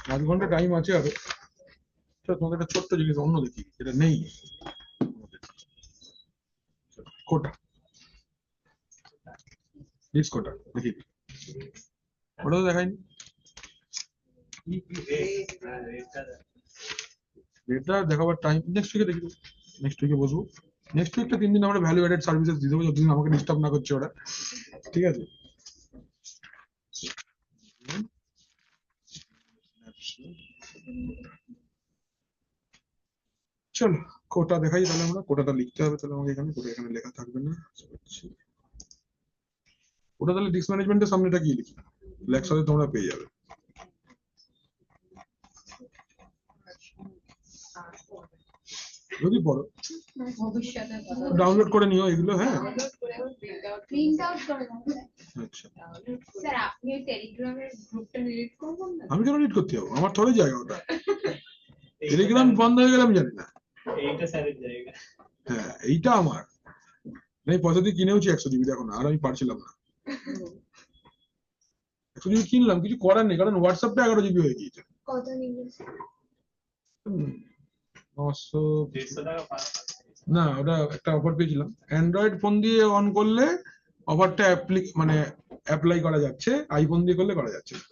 5 ঘন্টা টাইম আছে আরো। তোমাদের একটা ছোট্ট জিনিস অন্য দেখি, যেটা নেই, কোটা প্লিজ, কোটা দেখি, ওটা তো দেখায়নি। এটা দেখাবার টাইম নেক্সট উইকে দেখি, নেক্সট উইকে বসবো। নেক্সট উইকটা 3 দিন আমরা ভ্যালু এডেড সার্ভিসেস দিয়ে দেবো, যতদিন আমাকে ডিস্টার্ব না করছে ওরা, ঠিক আছে? চলো কোটা দেখাই তাহলে, আমরা কোটাটা লিখতে হবে তাহলে আমাকে এখানে, কোটা এখানে লেখা থাকবে না। ওটা তাহলে ডিস্ক ম্যানেজমেন্টের সামনেটা কি লিখি, লেখাতে তোমরা পেয়ে যাবে। যদি পড়ো ভবিষ্যতের কথা ডাউনলোড করে নিও এগুলো, হ্যাঁ। Download করে আবার print out প্রিন্ট আউট করে দাও। আচ্ছা, download করে স্যার আপনি ওই টেলিগ্রামের গ্রুপটা ডিলিট করবেন না? আমি কেন রিড করতে যাবো? আমার থরে জায়গা ওটা, টেলিগ্রাম বন্ধ হয়ে গেলে আমি জানি না। এইটা স্যারের জায়গা। হ্যাঁ এইটা আমার, আমি পয়সা দিয়ে কিনেওছি 100 জিবি, দেখো না, আর আমি পারছিলাম না। 100 জিবি কিনলাম, কিছু করার নেই, কারণ হোয়াটসঅ্যাপটা 11 জিবি হয়ে গিয়েছে। কত নিবে? 900 150 টাকা পার না, ওটা একটা অফার পেয়েছিলাম। অ্যান্ড্রয়েড ফোন দিয়ে অন করলে অফারটা মানে অ্যাপ্লাই করা যাচ্ছে, আইফোন দিয়ে করলে করা যাচ্ছে না।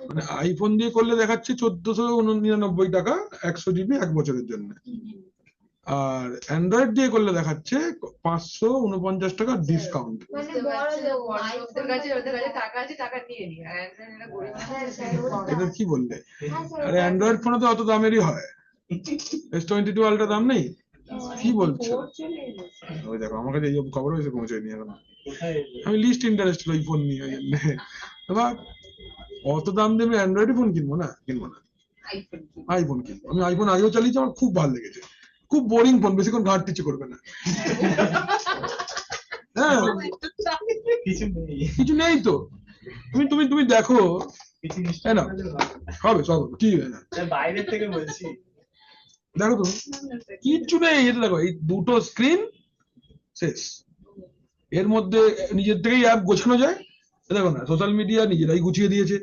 মানে আইফোন দিয়ে করলে দেখাচ্ছে 1499 টাকা 100 জিবি 1 বছরের জন্য, আর অ্যান্ড্রয়েড দিয়ে করলে দেখাচ্ছে 549 টাকা ডিসকাউন্ট। মানে বুঝতে বড় পারছি না, লোক বড় আইফোন লোকদের কাছে টাকা আছে, টাকা নিয়ে নি, আর এরা গরিব হ্যাঁ মানুষ স্যার, ওটা- এটা কি বললে? হ্যাঁ স্যার, আরে অ্যান্ড্রয়েড ফোনে তো অত দামেরই হয়, S22 আলট্রা দাম নেই, কি বলছো? ওর চলে এসেছে। ওই দেখো আমার কাছে এই খবর এসে পৌঁছায়নি এখন, কোথায়? আমি লিস্ট ইন্টারেস্টেড ওই ফোন নিয়ে, ওই জন্য। এবার অত দাম দেবে অ্যান্ড্রয়েড ফোন কিনবো না, আইফোন কি? আইফোন কিনবো। আমি আইফোন আগেও চালিয়েছি, আমার খুব ভালো লেগেছে, খুব বোরিং ফোন, বেশিক্ষণ ঘাটতে ইচ্ছে করবে না। হ্যাঁ কিছু নেই, কিছু নেই তো, তুমি তুমি তুমি দেখো, কিছু তাই না? হবে সব হবে, কি হবে? বাইরের থেকে বলছি। দেখো তুমি, কিচ্ছু নেই, এটা দেখো, এই দুটো স্ক্রিন শেষ, এর মধ্যে নিজের থেকেই অ্যাপ গোছানো যায়। এ দেখো না, সোশ্যাল মিডিয়া নিজেরাই গুছিয়ে দিয়েছে,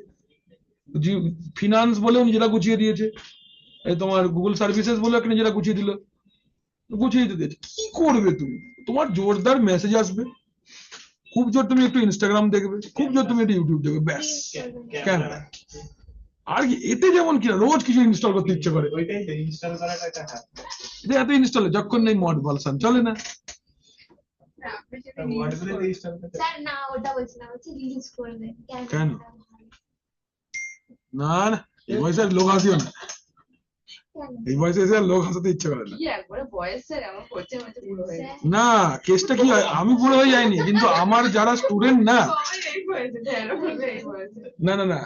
ফিনান্স বলেও নিজেরা গুছিয়ে দিয়েছে, এই তোমার গুগল সার্ভিসেস বলেও একটা নিজেরা গুছিয়ে দিল, গুছিয়ে দিয়েছে। কি করবে তুমি? তোমার জোরদার মেসেজ আসবে, খুব জোর তুমি একটু ইনস্টাগ্রাম দেখবে, খুব জোর তুমি একটু ইউটিউব দেখবে, ব্যাস। ক্যামেরা আর কি, এতে যেমন কিনা রোজ কিছু ইনস্টল করতে ইচ্ছে করে, ওইটাই তো ইনস্টল করাটা একটা হাত। এটা এত ইনস্টল, যখন নেই মড ভার্সন চলে না। আপনি যদি ওয়ার্ডগুলো তো ইনস্টল করতে স্যার না ওটা বলছি না, বলছি রিলিজ করে দেন। কেন? না না, এই বয়সে আর লোক হাসিও না, এই বয়সে এসে আর লোক হাসাতে ইচ্ছে করে না। কি একবারে বয়স স্যার এমন করছে, মনে হচ্ছে বুড়ো হয়ে গেছে। না, কেসটা কি হয়, আমি বুড়ো হয়ে যাইনি, কিন্তু আমার যারা স্টুডেন্ট না, সবাই এই বয়সে, ঢেরো বলবে এই বয়সে। না না না,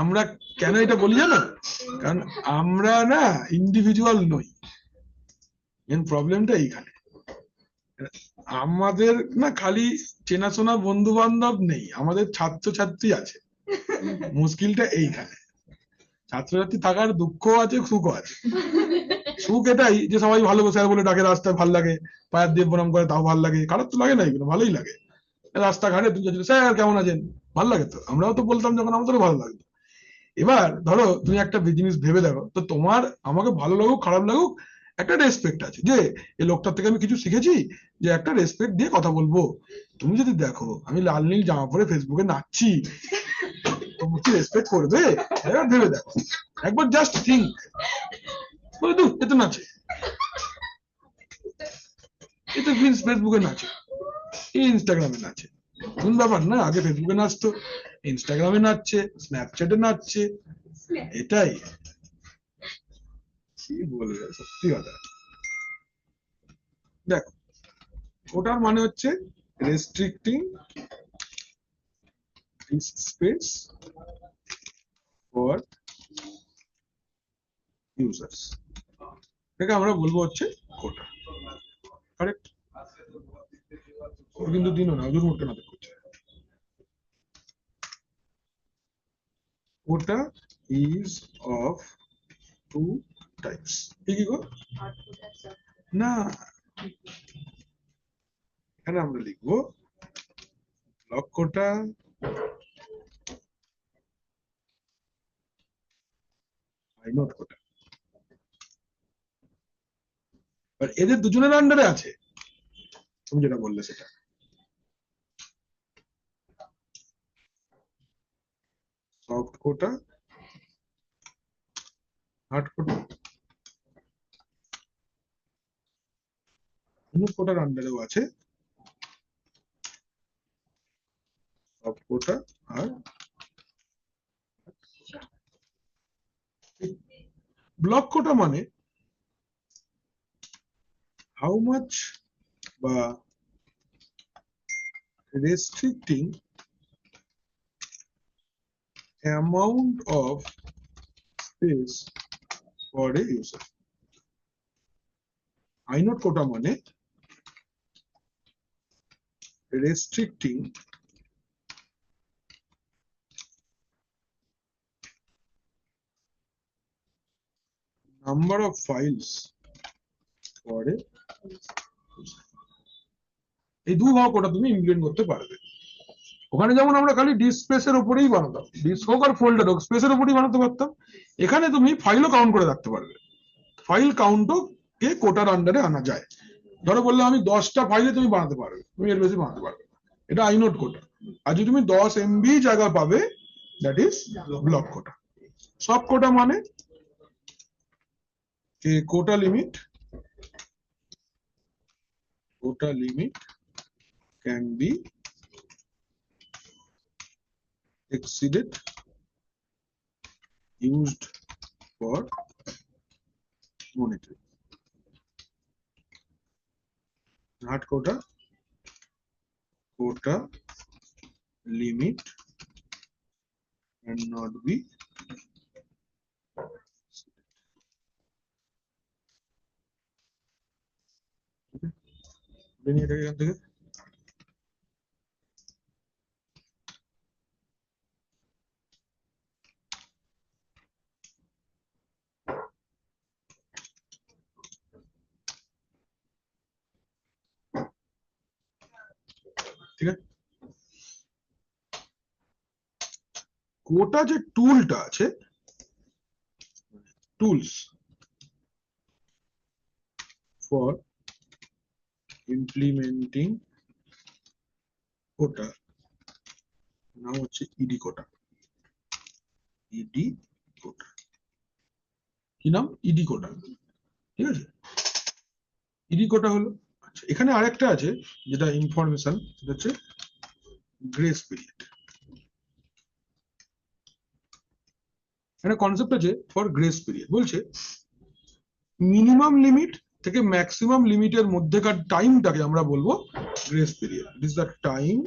আমরা কেন এটা বলি জানো? কারণ আমরা না ইন্ডিভিজুয়াল নই, মেন প্রবলেমটা এইখানে। আমাদের না খালি চেনাশোনা বন্ধু বান্ধব নেই, আমাদের ছাত্রছাত্রী আছে, মুশকিলটা এইখানে। ছাত্রছাত্রী থাকার দুঃখ আছে, সুখও আছে। সুখ এটাই যে সবাই ভালো স্যার বলে ডাকে, রাস্তায় ভাল লাগে, পায়ের দিয়ে প্রণাম করে, তাও ভাল লাগে, খারাপ তো লাগে না, এগুলো ভালোই লাগে। রাস্তাঘাটে তুই স্যার কেমন আছেন, ভালো লাগে তো, আমরাও তো বলতাম যখন আমাদেরও ভালো লাগতো। এবার ধরো তুমি একটা বিজনেস ভেবে দেখো, তো তোমার আমাকে ভালো লাগুক খারাপ লাগুক একটা রেসপেক্ট আছে, যে এই লোকটার থেকে আমি কিছু শিখেছি, যে একটা রেসপেক্ট দিয়ে কথা বলবো। তুমি যদি দেখো আমি লাল নীল জামা পরে ফেসবুকে নাচছি, তুমি কি রেসপেক্ট করবে? এবার ভেবে দেখো, একবার জাস্ট থিঙ্ক, বলে দূর এ তো নাচে, এ তো ফেসবুকে নাচে, এই ইনস্টাগ্রামে নাচে। কোন ব্যাপার না, আগে ফেসবুকে নাচতো, ইনস্টাগ্রামে নাচছে, স্ন্যাপচ্যাটে নাচছে, এটাই। কি বলবে, সত্যি কথা। দেখো, ওটার মানে হচ্ছে রেস্ট্রিক্টিং স্পেস ফর ইউজার্স, এটাকে আমরা বলবো হচ্ছে কোটা। কারেক্ট? কিন্তু দিনও না, হুজুর মোটকে নাটক করছে। কোটা ইজ অফ টু টাইপস। কি কি গো? না, এখানে আমরা লিখবো ব্লক কোটা, আইনট কোটা। আর এদের দুজনের আন্ডারে আছে, তুমি যেটা বললে সেটা। সফট কোটা, হার্ড কোটা। আইনট কোটার আন্ডারেও আছে সফট কোটা আর ব্লক কোটা। মানে হাউ মাচ বা restricting amount of space for a user. আইনট কোটা মানে restricting number of files for a user. এই দু ভাগ কোটা তুমি ইমপ্লিমেন্ট করতে পারবে। ওখানে যেমন আমরা খালি ডিস্ক স্পেসের উপরেই বানাতাম, ডিস্ক হোক আর ফোল্ডার হোক স্পেসের উপরেই বানাতে পারতাম, এখানে তুমি ফাইলও কাউন্ট করে রাখতে পারবে। ফাইল কাউন্টও কে কোটার আন্ডারে আনা যায়। ধরো বললে আমি 10টা ফাইলে তুমি বানাতে পারবে, তুমি এর বেশি বানাতে পারবে না, এটা আইনট কোটা। আর যদি তুমি 10 MB জায়গা পাবে, দ্যাট ইজ ব্লক কোটা। সব কোটা মানে যে কোটা limit can be exceeded used for monitoring. Hard quota limit cannot be এখান থেকে ঠিক আছে। কোটা যে টুলটা আছে, টুলস ফর ইমপ্লিমেন্টিং কোটা, নাম হচ্ছে ইডি কোটা। ইডি কোটা কি নাম? ইডি কোটা। ঠিক আছে, ইডি কোটা হলো। আচ্ছা, এখানে আরেকটা আছে যেটা ইনফরমেশন, সেটা হচ্ছে গ্রেস পিরিয়ড। একটা কনসেপ্ট আছে ফর গ্রেস পিরিয়ড, বলছে মিনিমাম লিমিট থেকে ম্যাক্সিমাম লিমিটের মধ্যেকার টাইমটাকে আমরা বলবো grace period. It is the time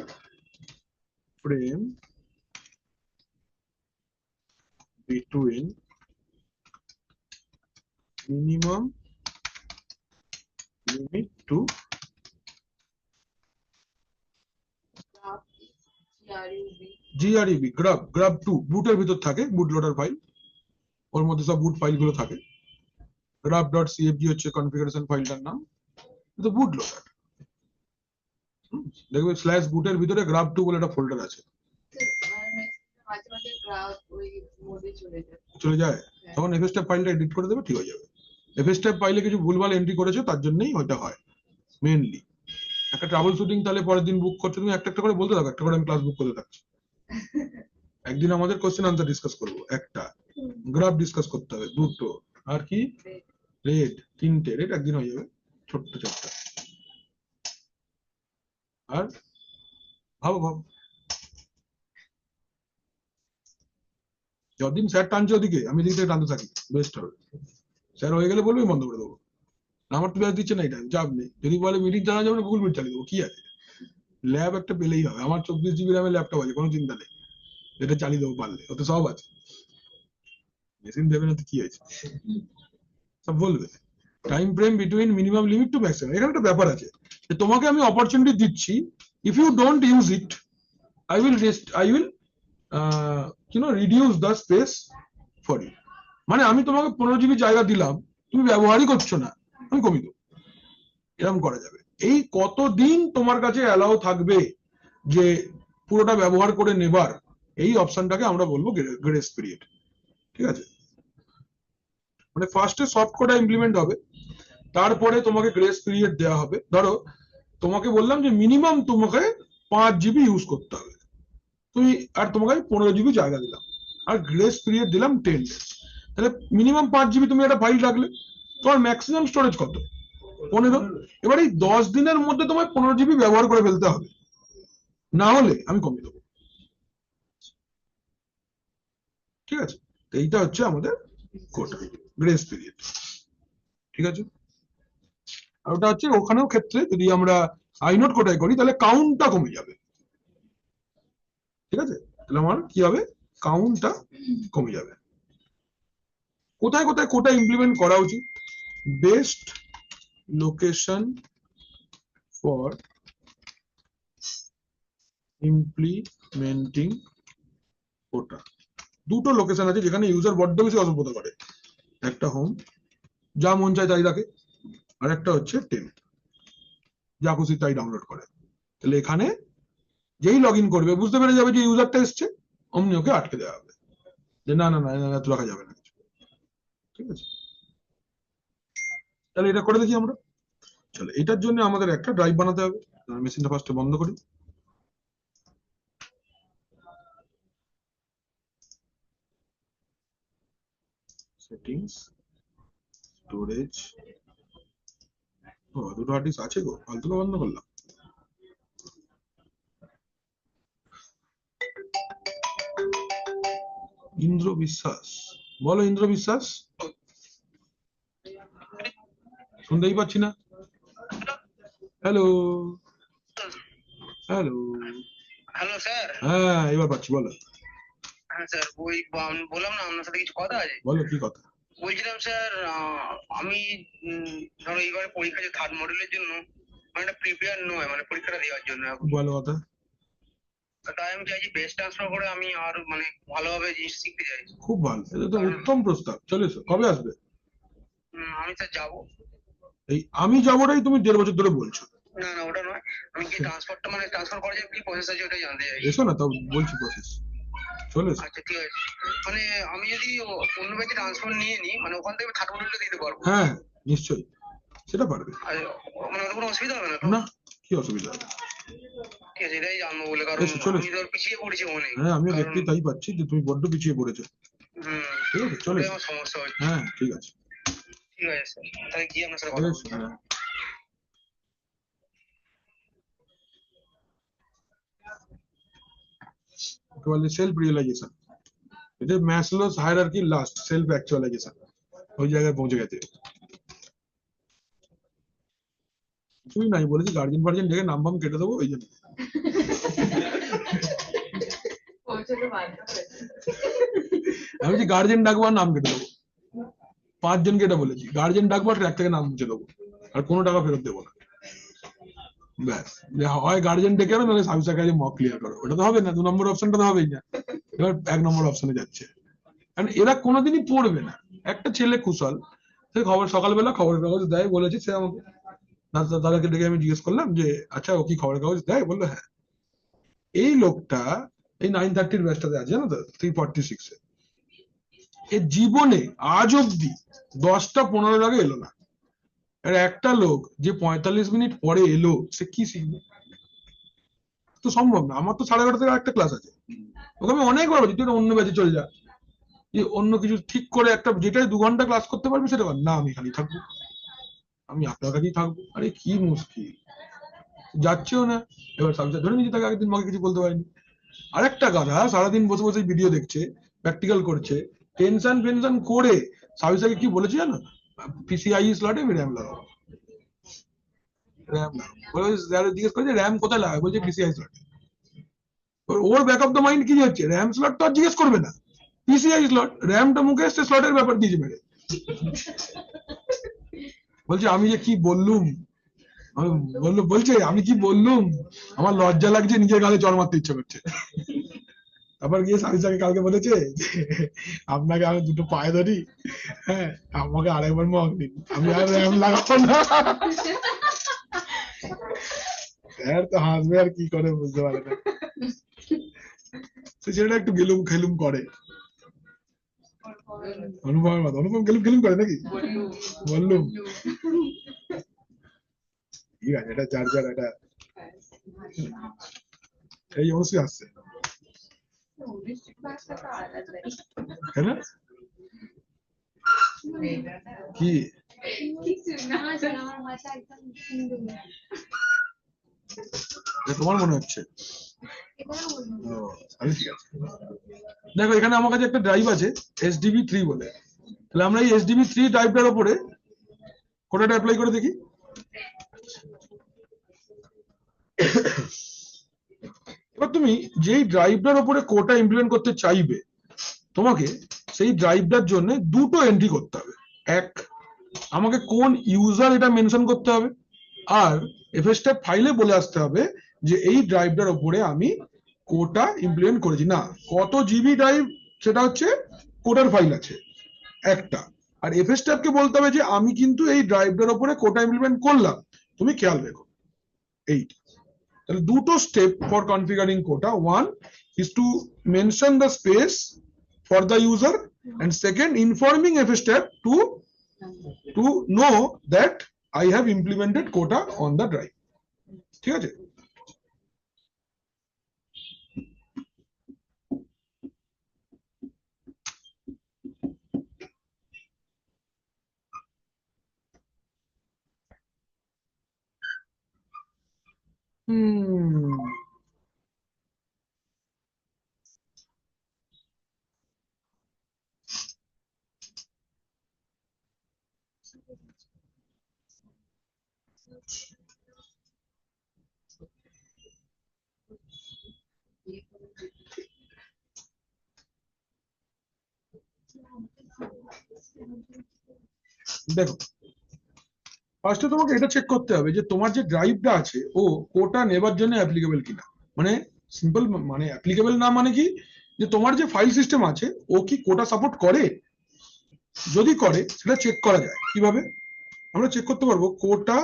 frame between minimum limit to GRUB, grab 2 বুটের ভিতর থাকে, বুট লোডার ফাইল, ওর মধ্যে সব বুট ফাইল গুলো থাকে। grub.cfg হচ্ছে কনফিগারেশন ফাইলটার নাম, তো বুট লোডার। দেখবে স্ল্যাশ বুটের ভিতরে গ্রাব 2 বলে একটা ফোল্ডার আছে। মাঝে মাঝে রাগ ওই মোডে চলে যায়। চলে যায়, তখন এফএসটাইপ ফাইলটা এডিট করে দেবে, ঠিক হয়ে যাবে। এফএসটাইপ ফাইলে কিছু ভুলভাল এন্ট্রি করেছে, তার জন্যই ওইটা হয় মেইনলি। একটা ট্রাভেল শুটিং তাহলে পরের দিন বুক করছো, তুমি একটা একটা করে বলতে থাকো, একটা করে আমি ক্লাস বুক করতে থাকছি। একদিন আমাদের কোশ্চেন আনসার ডিসকাস করবো, একটা গ্রাফ ডিসকাস করতে হবে, দুটো, আর কি রেড, তিনটে রেড একদিন হয়ে যাবে, ছোট্ট ছোট্ট। আর ভাবো ভাবো, যতদিন স্যার টানছে ওদিকে, আমি এদিক থেকে টানতে থাকি, বেস্ট হবে। স্যার হয়ে গেলে বলবো, বন্ধ করে দেবো। না, আমার তো ব্যাস দিচ্ছে না, এটা চাপ নেই। যদি বলে মিটিং চালানো যাবে না, গুগল মিট চালিয়ে দেবো, কি আছে। ল্যাব একটা পেলেই হবে, আমার 24 জিবি র্যামের ল্যাপটপ আছে, কোনো চিন্তা নেই, এটা চালিয়ে দেবো পারলে, ওতে সব আছে। মেশিন দেবে না তো কি আছে, সব বলবে। Time frame between minimum limit to maximum, এখানে একটা ব্যাপার আছে যে তোমাকে আমি অপরচুনিটি দিচ্ছি, if you don't use it, I will reduce the space for you. মানে আমি তোমাকে 15 জিবি জায়গা দিলাম, তুমি ব্যবহারই করছো না, আমি কমিয়ে দেবো। এরকম করা যাবে। এই কতদিন তোমার কাছে অ্যালাউ থাকবে যে পুরোটা ব্যবহার করে নেবার, এই অপশনটাকে আমরা বলবো গ্রেস পিরিয়ড, ঠিক আছে। মানে ফার্স্টে সফট কোডটা ইমপ্লিমেন্ট হবে, তারপরে তোমাকে গ্রেস পিরিয়ড দেওয়া হবে। ধরো তোমাকে বললাম যে মিনিমাম তোমাকে 5 জিবি ইউজ করতে হবে, তুমি, আর তোমাকে আমি 15 জিবি জায়গা দিলাম, আর গ্রেস পিরিয়ড দিলাম 10 ডেজ। তাহলে মিনিমাম 5 জিবি তুমি একটা ফাইল রাখলে, তোমার ম্যাক্সিমাম স্টোরেজ কত? 15। এবার এই 10 দিনের মধ্যে তোমায় 15 জিবি ব্যবহার করে ফেলতে হবে, না হলে আমি কমিয়ে দেবো, ঠিক আছে। তো এইটা হচ্ছে আমাদের কোটা, গ্রেস পিরিয়ড, ঠিক আছে। আর ওটা হচ্ছে ওখানেও ক্ষেত্রে যদি আমরা আইনোট কোটায় করি, তাহলে কাউন্টটা কমে যাবে, ঠিক আছে। তাহলে আমার কি হবে, কাউন্টটা কমে যাবে। কোথায় কোথায় কোটা ইমপ্লিমেন্ট করা উচিত? বেস্ট লোকেশন ফর ইমপ্লিমেন্টিং কোটা। দুটো লোকেশন আছে যেখানে ইউজার বড্ড বেশি অসভ্যতা করে, একটা হোম, যা মন চায় তাই রাখে, আর একটা হচ্ছে টেম্প, যা খুশি তাই ডাউনলোড করে। তাহলে এখানে যেই লগ ইন করবে বুঝতে পেরে যাবে যে ইউজারটা এসছে, অমনি ওকে আটকে দেওয়া হবে, যে না না না এত রাখা যাবে না কিছু, ঠিক আছে। তাহলে এটা করে দেখি আমরা। চলো, এটার জন্য আমাদের একটা ড্রাইভ বানাতে হবে। মেশিনটা ফার্স্টে বন্ধ করি। সেটিংস, স্টোরেজ, ও দুটো হার্ড ডিস্ক আছে গো, ফালতুকে বন্ধ করলাম। ইন্দ্র বিশ্বাস, বলো ইন্দ্র বিশ্বাস, শুনতেই পাচ্ছি না। Hello hello, hello sir. হ্যাঁ এবার পাচ্ছি, বলো। হ্যাঁ স্যার, ওই বললাম না আপনার সাথে কিছু কথা আছে। বলো কি কথা। বলছিলাম স্যার, আমি ধরো এইবারে পরীক্ষা যে থার্ড মডেলের জন্য মানে একটা প্রিপেয়ার নয়, মানে পরীক্ষাটা দেওয়ার জন্য এখন। ভালো কথা। তাই আমি চাইছি বেস্ট ট্রান্সফার করে আমি আর মানে ভালোভাবে জিনিস শিখতে চাই। খুব ভালো, এটা তো উত্তম প্রস্তাব। চলে এসো, কবে আসবে? আমি স্যার যাবো। এই আমি যাবোটাই তুমি 1.5 বছর ধরে বলছো। না না, ওটা নয়, আমি কি ট্রান্সফারটা মানে ট্রান্সফার করার জন্য কি প্রসেস আছে ওটাই জানতে চাই। এসো না, তাও বলছি প্রসেস, চলে এসো। আচ্ছা ঠিক আছে, মানে আমি যদি অন্য ব্যাচে ট্রান্সফার নিয়ে নিই, মানে ওখান থেকে থার্ড মডেলটা দিতে পারবো? হ্যাঁ নিশ্চয়ই, সেটা পারবে। আর মানে ওটা কোনো অসুবিধা হবে না তো? না, কি অসুবিধা হবে। ঠিক আছে, এটাই জানবো বলে, কারণ এসো, চলে আমি এসো। ধর পিছিয়ে পড়েছি অনেক। হ্যাঁ আমিও কারণ দেখতেই তাই পাচ্ছি যে তুমি বড্ড পিছিয়ে পড়েছো। ঠিক আছে, চলে ওটাই এসো। আমার সমস্যা হচ্ছে। হ্যাঁ ঠিক আছে, ঠিক আছে স্যার, তাহলে গিয়ে আপনার সাথে চলে কথা এসো। বলছি। হ্যাঁ। ওকে বলে সেলফ রিয়েলাইজেশন, এটা ম্যাসলোস হায়ারার্কি লাস্ট, সেলফ অ্যাকচুয়ালাইজেশন, ওই জায়গায় পৌঁছে গেছে। কিছুই নাই, বলেছি গার্জেন ফার্জেন ডেকে নাম ফাম কেটে দেবো, ওই জন্য। পৌঁছতে বাধ্য হয়েছে। আমি বলছি গার্জেন ডাকবো আর নাম কেটে দেবো, 5 জনকে এটা বলেছি, গার্জেন ডাকবো আর ট্র্যাক থেকে নাম মুছে দেবো, আর কোনো টাকা ফেরত দেবো না। ব্যাস, যে হয় গার্জেন ডেকে আনো, নাহলে সাবজেক্ট কাজে মক ক্লিয়ার করো। ওটা তো হবে না, 2 নম্বর অপশনটা তো হবেই না। এবার 1 নম্বর অপশনে যাচ্ছে, কারণ এরা কোনোদিনই পড়বে না। একটা ছেলে কুশল, সে খবর সকালবেলা খবরের কাগজ দেয় বলেছে, সে আমাকে দাদাকে ডেকে আমি জিজ্ঞেস করলাম যে আচ্ছা ও কি খবরের কাগজ দেয়, বললো হ্যাঁ। এই লোকটা এই 930 ব্যাচটাতে আছে জানো তো 346 এ। এর জীবনে আজ অব্দি 10টা 15 আগে এলো না। আর একটা লোক যে 45 মিনিট পরে এলো সে কি শিখবে? তো সম্ভব না। আমার তো 11:30 থেকে একটা ক্লাস আছে, ওকে আমি অনেকবার বলছি তুই অন্য ব্যাচে চলে যা, যে অন্য কিছু ঠিক করে একটা যেটাই 2 ঘন্টা ক্লাস করতে পারবি সেটা কর। না আমি খালি থাকবো, আমি আপনার কাছেই থাকবো। আরে কি মুশকিল, যাচ্ছেও না। এবার সাবজেক্ট ধরে নিয়েছি তাকে, আগের দিন আমাকে কিছু বলতে পারিনি। আরেকটা কথা, সারাদিন বসে বসে ভিডিও দেখছে, প্র্যাকটিক্যাল করছে, টেনশন ফেনশন করে সাবিসাকে কি বলেছি জানো? পিসিআই স্লটে আমি র্যাম লাগাবো, র্যাম লাগাবো। জিজ্ঞেস করেছে র্যাম কোথায় লাগাবে, বলছে পিসিআই স্লটে। ওর ব্যাক অফ দ্য মাইন্ড কি হচ্ছে, র্যাম স্লট তো আর জিজ্ঞেস করবে না, পিসিআই স্লট। র্যামটা মুখে এসছে, স্লটের ব্যাপার দিয়েছে মেরে। বলছে আমি যে কি বললুম, আমি বলছে আমি কি বললুম, আমার লজ্জা লাগছে, নিজের গালে চড় মারতে ইচ্ছে করছে। তারপর গিয়ে সাবিসাকে কালকে বলেছে যে আপনাকে আমি দুটো পায়ে ধরি, হ্যাঁ আমাকে আরেকবার মগ দিন, আমি আর র্যাম লাগাবো না। স্যার তো হাসবে আর কি করে বুঝতে পারে না। সেটা একটু গেলুম খেলুম করে। অনুপমের মতো, অনুপম গেলুম খেলুম করে নাকি? বললুম ঠিক আছে, এটা চার্জার, এটা এই অবশ্যই আসছে। কেন কি আমার মাথা একদম সুন্দর। এটা তোমার মনে হচ্ছে? এটাও বলবো। ও, তাহলে ঠিক আছে। দেখো এখানে আমার কাছে একটা ড্রাইভ আছে SDB3 বলে, তাহলে আমরা এই SDB3 ড্রাইভটার উপরে কোডাটা অ্যাপ্লাই করে দেখি। এবার তুমি যেই ড্রাইভটার উপরে কোডটা ইমপ্লিমেন্ট করতে চাইবে, তোমাকে সেই ড্রাইভটার জন্য দুটো এন্ট্রি করতে হবে। এক, আমাকে কোন ইউজার এটা মেনশন করতে হবে, আর fstep ফাইলে বলে আসতে হবে যে এই ড্রাইভটার উপরে আমি কোডটা ইমপ্লিমেন্ট করেছি। না, কত জিবি ড্রাইভ সেটা হচ্ছে কোডের ফাইল আছে একটা, আর fstep কে বলতে হবে যে আমি কিন্তু এই ড্রাইভটার উপরে কোডটা ইমপ্লিমেন্ট করলাম, তুমি খেয়াল রেখো। এইটা তাহলে দুটো স্টেপ ফর কনফিগারিং কোডটা। One is to mention the space for the user, and second informing fstep to know that I have implemented quota on the drive. ঠিক আছে? দেখো ফার্স্টে তোমাকে এটা চেক করতে হবে যে তোমার যে ড্রাইভটা আছে ও কোটা নেবার জন্য অ্যাপ্লিকেবল কিনা। মানে সিম্পল, মানে অ্যাপ্লিকেবল না মানে কি, যে তোমার যে ফাইল সিস্টেম আছে ও কি কোটা সাপোর্ট করে। যদি করে সেটা চেক করা যায় কিভাবে, আমরা চেক করতে পারবো। কোটা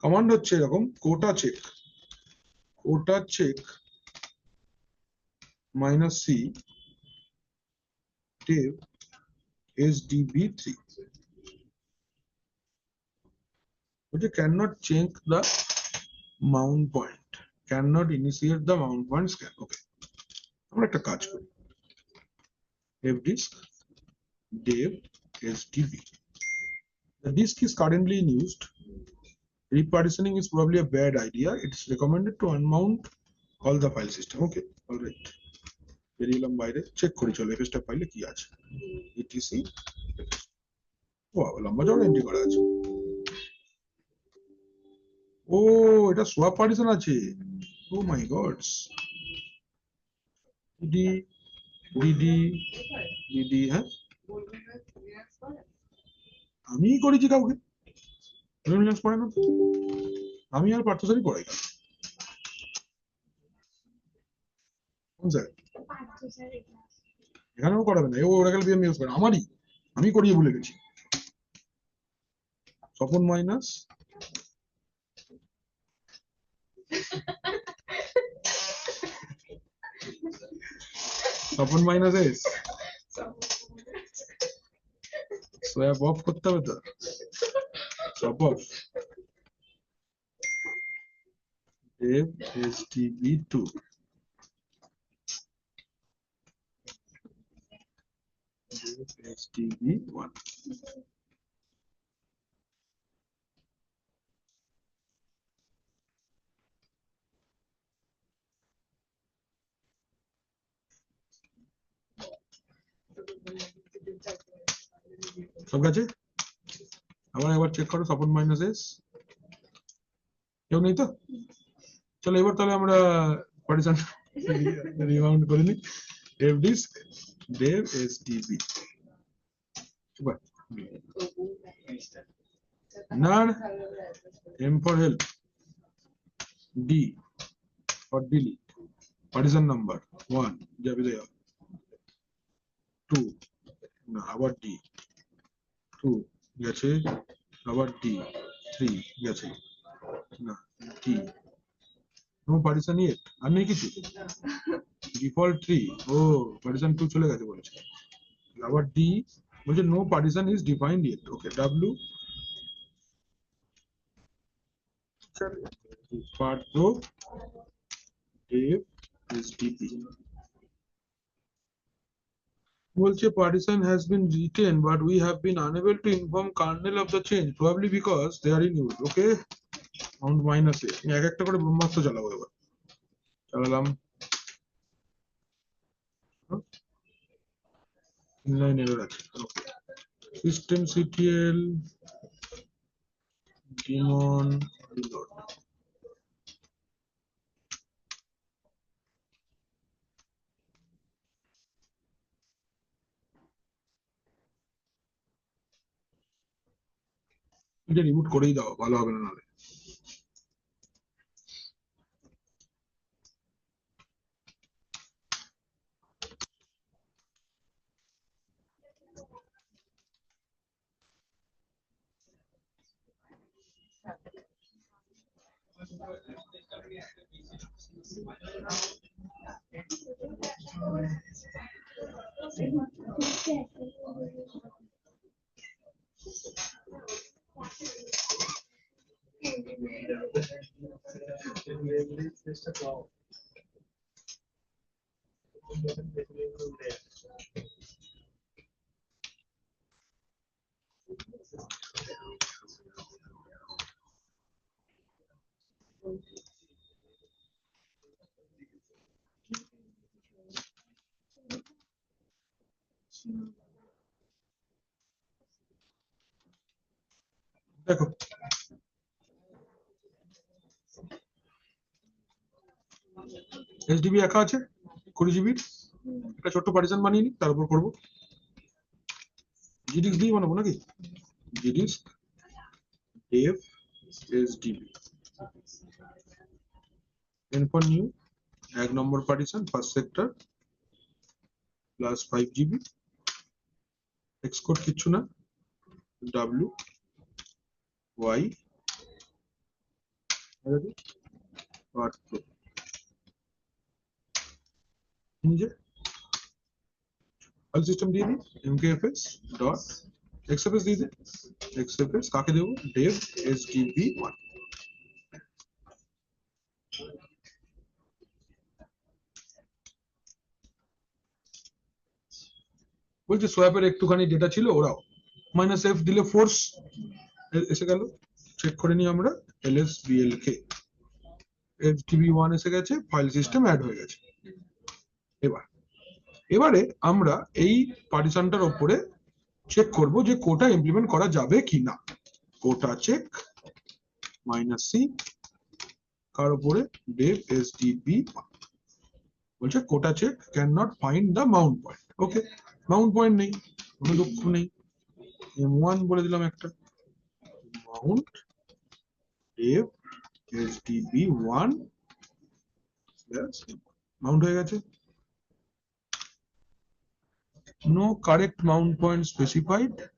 কমান্ড হচ্ছে এরকম, কোটা check -c dev SDB3, which cannot change the mount point, cannot initiate the mount point scan. Okay, আমরা একটা কাজ করি, fdisk dev SDB. The disk is currently in use. Repartitioning is probably a bad idea. It's recommended to unmount all the file system. Okay, all right. বেরিয়েলাম বাইরে, check করি চলো fstep ফাইলে কি আছে। etc ওয়াও, লম্বা চড়া এন্ট্রি করা আছে। ও, এটা সোয়াপ পার্টিশন আছে। ও মাই গড। ডিডি হ্যাঁ আমি করেছি, কাউকে লিনাক্স পড়ানো আমি আর পার্থসারি পড়াই। কোন স্যার? এখানেও করাবে না, ও ওরাকেল বিএম ইউজ করে। আমি করিয়ে ভুলে গেছি। স্বপন মাইনাস তপন মাইনাস এস সোয়াপ অফ করতে হবে তো সব of dev stb2 dev stb1 সব গেছে আবার একবার চেক করো তপন মাইনাস এস কেউ নেই তো চলো এবার তাহলে আমরা পার্টিশন রিমাউন্ট করে নিই dev disk dev stb super nar m for help d for delete partition number 1 যাবে দেয়া 2 না আবার d 2 গেছে আবার d 3 গেছে না d নো পার্টিশন yet আর নেই কিছু ডিফল্ট 3 ও পার্টিশন 2 চলে গেছে বলছে আবার d বলছে no partition is defined yet okay w part pro dev stb বলছে partition has been written but we have been unable to inform kernel of the change probably because they are in use okay count minus a এক একটা করে ব্রহ্মাস্ত্র চালাবো এবার চালালাম inline error আছে okay systemctl daemon reload এটা remove করেই দাও ভালো হবে না নাহলে দেখো HDB একা আছে 20 জিবি একটা ছোট্ট পার্টিশন বানিয়ে নিই তার উপর করবো gdisk দিয়ে বানাবো নাকি gdisk dev sdb then for new 1 নম্বর partition first sector plus 5 GB এক্সকোড কিছু না w y part pro নিচে ফাইল সিস্টেম দিয়ে দিই mkfs ডট xfs দিয়ে দিই xfs কাকে দেবো dev sdb1 বলছে সোয়াপের একটুখানি ডেটা ছিল ওরাও -f দিলে ফোর্স এসে গেল চেক করে নিই আমরা lsblk sdb1 এসে গেছে ফাইল সিস্টেম অ্যাড হয়ে গেছে এবারে আমরা এই পার্টিশনটার উপরে চেক করব যে কোটা ইমপ্লিমেন্ট করা যাবে কিনা কোটা চেক -c কার উপরে dev sdb বলছে quota check can not find the mount point okay mount point নেই কোনো দুঃখ নেই m1 বলে দিলাম একটা মাউন্ট dev sdb1 মাউন্ট হয়ে গেছে no correct mount point specified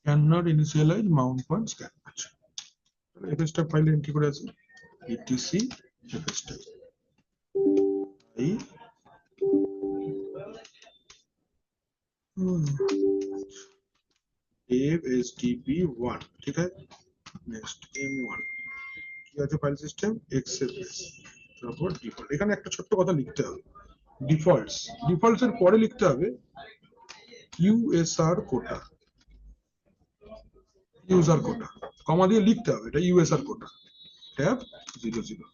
cannot initialize mount point scan আচ্ছা fstep ফাইলে এন্ট্রি করে আছে etc fstep STP1 ঠিক আছে। নেক্সট M1 কি আছে ফাইল সিস্টেম XFS, তারপর ডিফল্ট। এখানে একটা ছোট্ট কথা লিখতে হবে, ডিফল্টস এর পরে লিখতে হবে USR কোটা, ইউজার কোটা, কমা দিয়ে লিখতে হবে এটা USR কোটা ট্যাব 00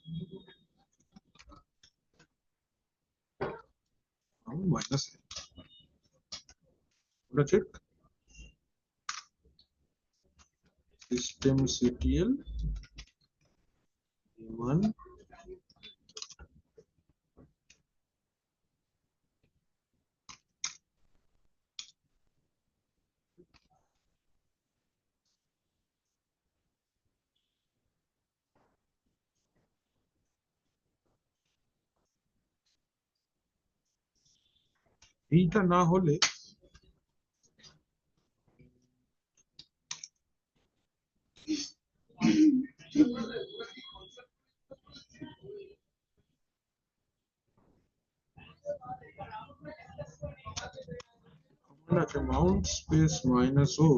মাইনাস ওটা চেক systemctl মান এইটা না হলে আছে mount space minus o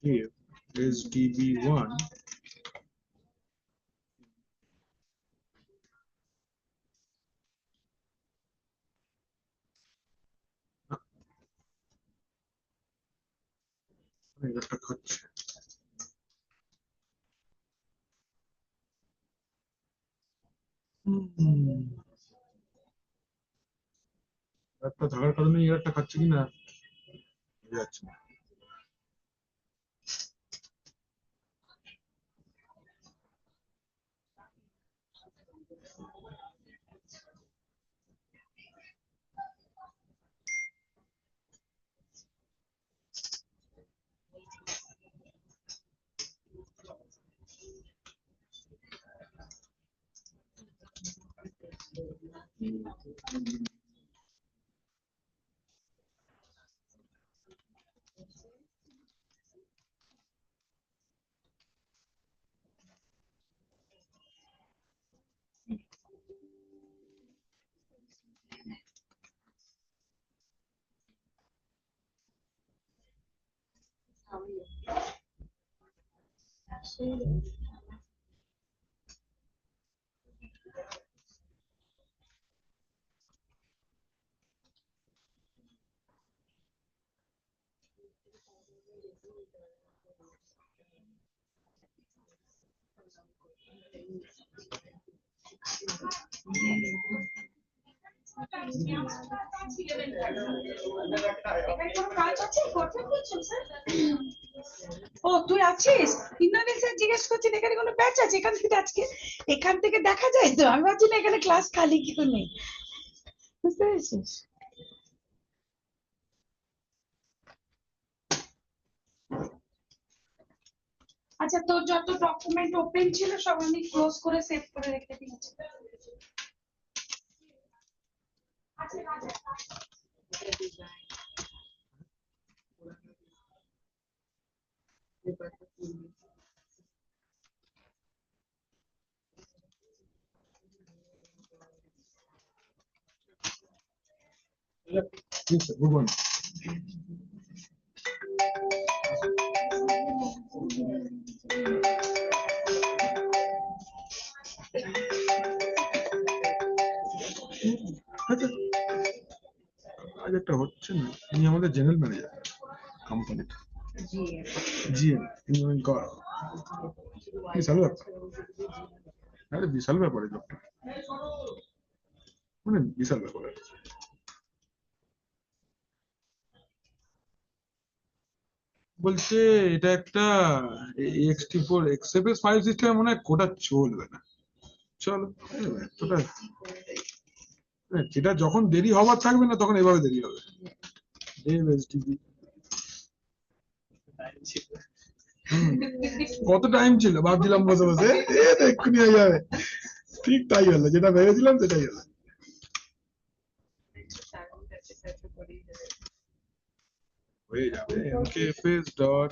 if SDB1 একটা খাচ্ছে একটা থাকার কারণে একটা খাচ্ছে কিনা যাচ্ছে না। ও তুই আছিস? ইন্দ্রনীল স্যার জিজ্ঞেস করছেন এখানে কোনো ব্যাচ আছে এখান থেকে দেখা যায় তো, আমি ভাবছি না এখানে ক্লাস খালি কেউ নেই, বুঝতে পেরেছিস? আচ্ছা তোর যত ডকুমেন্ট ওপেন ছিল সব আমি ক্লোজ করে সেভ করে রেখে দিয়েছি। Yes, sir. Good one. আচ্ছা আজ একটা হচ্ছে না, ইনি আমাদের জেনারেল ম্যানেজার কোম্পানির জিএম, বিশাল ব্যাপার, আরে বিশাল ব্যাপার এই লোকটা, মানে বিশাল ব্যাপার। বলছে এটা একটা ext4 XFS ফাইল সিস্টেম মনে হয় কোডা চলবে না। চলো এতটা যেটা যখন দেরি হবার থাকবে না তখন এভাবে দেরি হবে। কত টাইম ছিল ভাবছিলাম বসে বসে এক্ষুনি হয়ে যাবে, ঠিক তাই হলো, যেটা ভেবেছিলাম সেটাই হলো। হয়ে যাবে mkfs ডট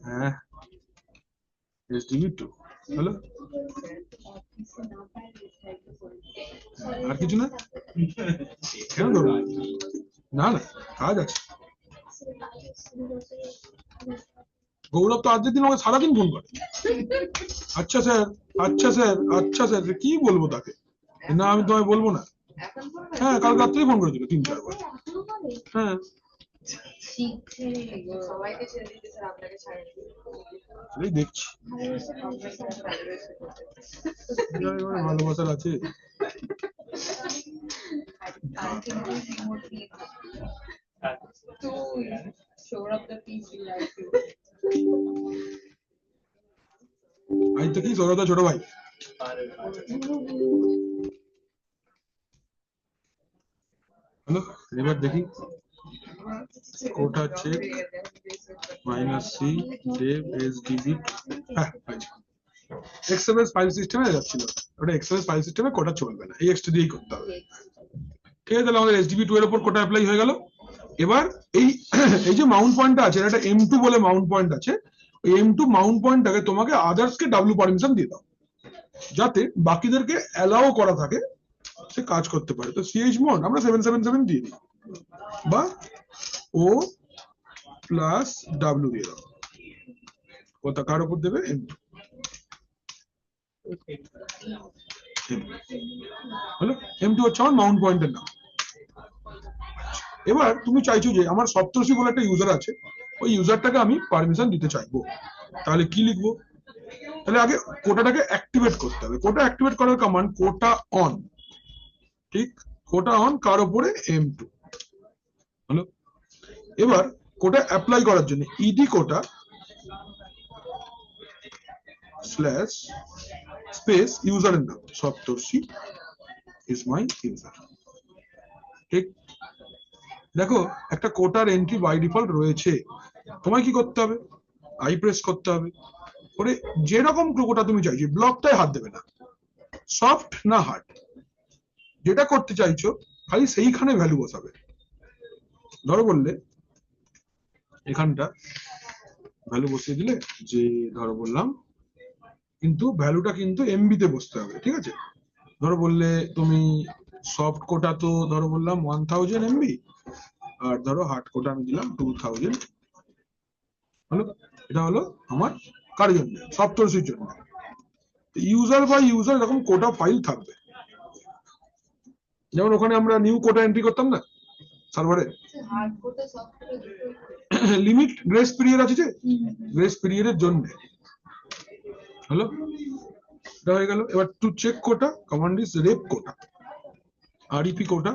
হ্যাঁ SDB2 হলো। আর কিছু না? কেন ধরো? না না, কাজ আছে। গৌরব তো আজকের দিন আমাকে সারাদিন ফোন করে, আচ্ছা স্যার, আচ্ছা স্যার, আচ্ছা স্যার, কি বলবো তাকে? না আমি তোমায় বলবো না। এখন করবে? হ্যাঁ, কাল রাত্রেই ফোন করেছিল 3-4 বার। হ্যাঁ, সবাইকে ছেড়ে দিতে স্যার, আপনাকে ছাড়েন। এই দেখছি ভালোবাসার আছে। To show up the peace we like you. আজ তো কি সৌরভদা ছোট ভাই। হ্যালো, এবার দেখি কোটা চেক -c সেভ এসডিবি। হ্যাঁ, এক্সএমএস ফাইল সিস্টেমে যাচ্ছিল, ওটা এক্সএমএস ফাইল সিস্টেমে কোটা চলবে না, এই এক্সটা দিয়েই করতে হবে। ঠিক আছে, তাহলে আমাদের এসডিবি 2 এর উপর কোটা অ্যাপ্লাই হয়ে গেল। এবার এই যে মাউন্ট পয়েন্টটা আছে, এটা M2 বলে মাউন্ট পয়েন্ট আছে। ওই M2 মাউন্ট পয়েন্টটাকে তোমাকে আদার্সকে ডাব্লিউ পারমিশন দিয়ে দাও, যাতে বাকিদেরকে অ্যালাউ করা থাকে, সে কাজ করতে পারে। তো chmod আমরা 777 দিয়ে দিই, বা ও প্লাস ডাব্লিউ দিয়ে দাও। কোথা কার উপর দেবে? M2। হলো, M2 হচ্ছে আমার মাউন্ট পয়েন্টের নাম। এবার তুমি চাইছো যে আমার সপ্তর্ষি বলে একটা ইউজার আছে, ওই ইউজারটাকে আমি পারমিশন দিতে চাইবো, তাহলে কি লিখবো? তাহলে আগে কোটাটাকে অ্যাক্টিভেট করতে হবে। কোটা অ্যাক্টিভেট করার কমান্ড কোটা অন। ঠিক, কোটা অন কার উপরে? M2। হলো, এবার কোটা অ্যাপ্লাই করার জন্য ইডি কোটা স্ল্যাশ স্পেস ইউজারের নাম সপ্তর্ষি ইজ মাই ইউজার। ঠিক, দেখো একটা কোটার এন্ট্রি বাই ডিফল্ট রয়েছে। তোমায় কি করতে হবে? আই প্রেস করতে হবে করে যেরকম কোটা তুমি চাইছো, ব্লকটায় হাত দেবে না, সফট না হার্ড, যেটা করতে চাইছো খালি সেইখানে ভ্যালু বসাবে। ধরো বললে এখানটা ভ্যালু বসিয়ে দিলে, যে ধরো বললাম, কিন্তু ভ্যালুটা কিন্তু এমবি তে বসতে হবে। ঠিক আছে, ধরো বললে তুমি সফট কোটা তো ধরো বললাম 1000 MB, আর ধরো হার্ড কোটা আমি দিলাম 2000। হলো, এটা হলো আমার কার জন্য? সপ্তর্ষির জন্য। ইউজার বাই ইউজার এরকম কোটা ফাইল থাকবে, যেমন ওখানে আমরা নিউ কোটা এন্ট্রি করতাম না সার্ভারে, হার্ড কোটা সফট কোটা দুটো লিমিট গ্রেস পিরিয়ড আছে, যে গ্রেস পিরিয়ডের জন্য। হলো, এটা হয়ে গেল। এবার to check quota command is repquota, REP quota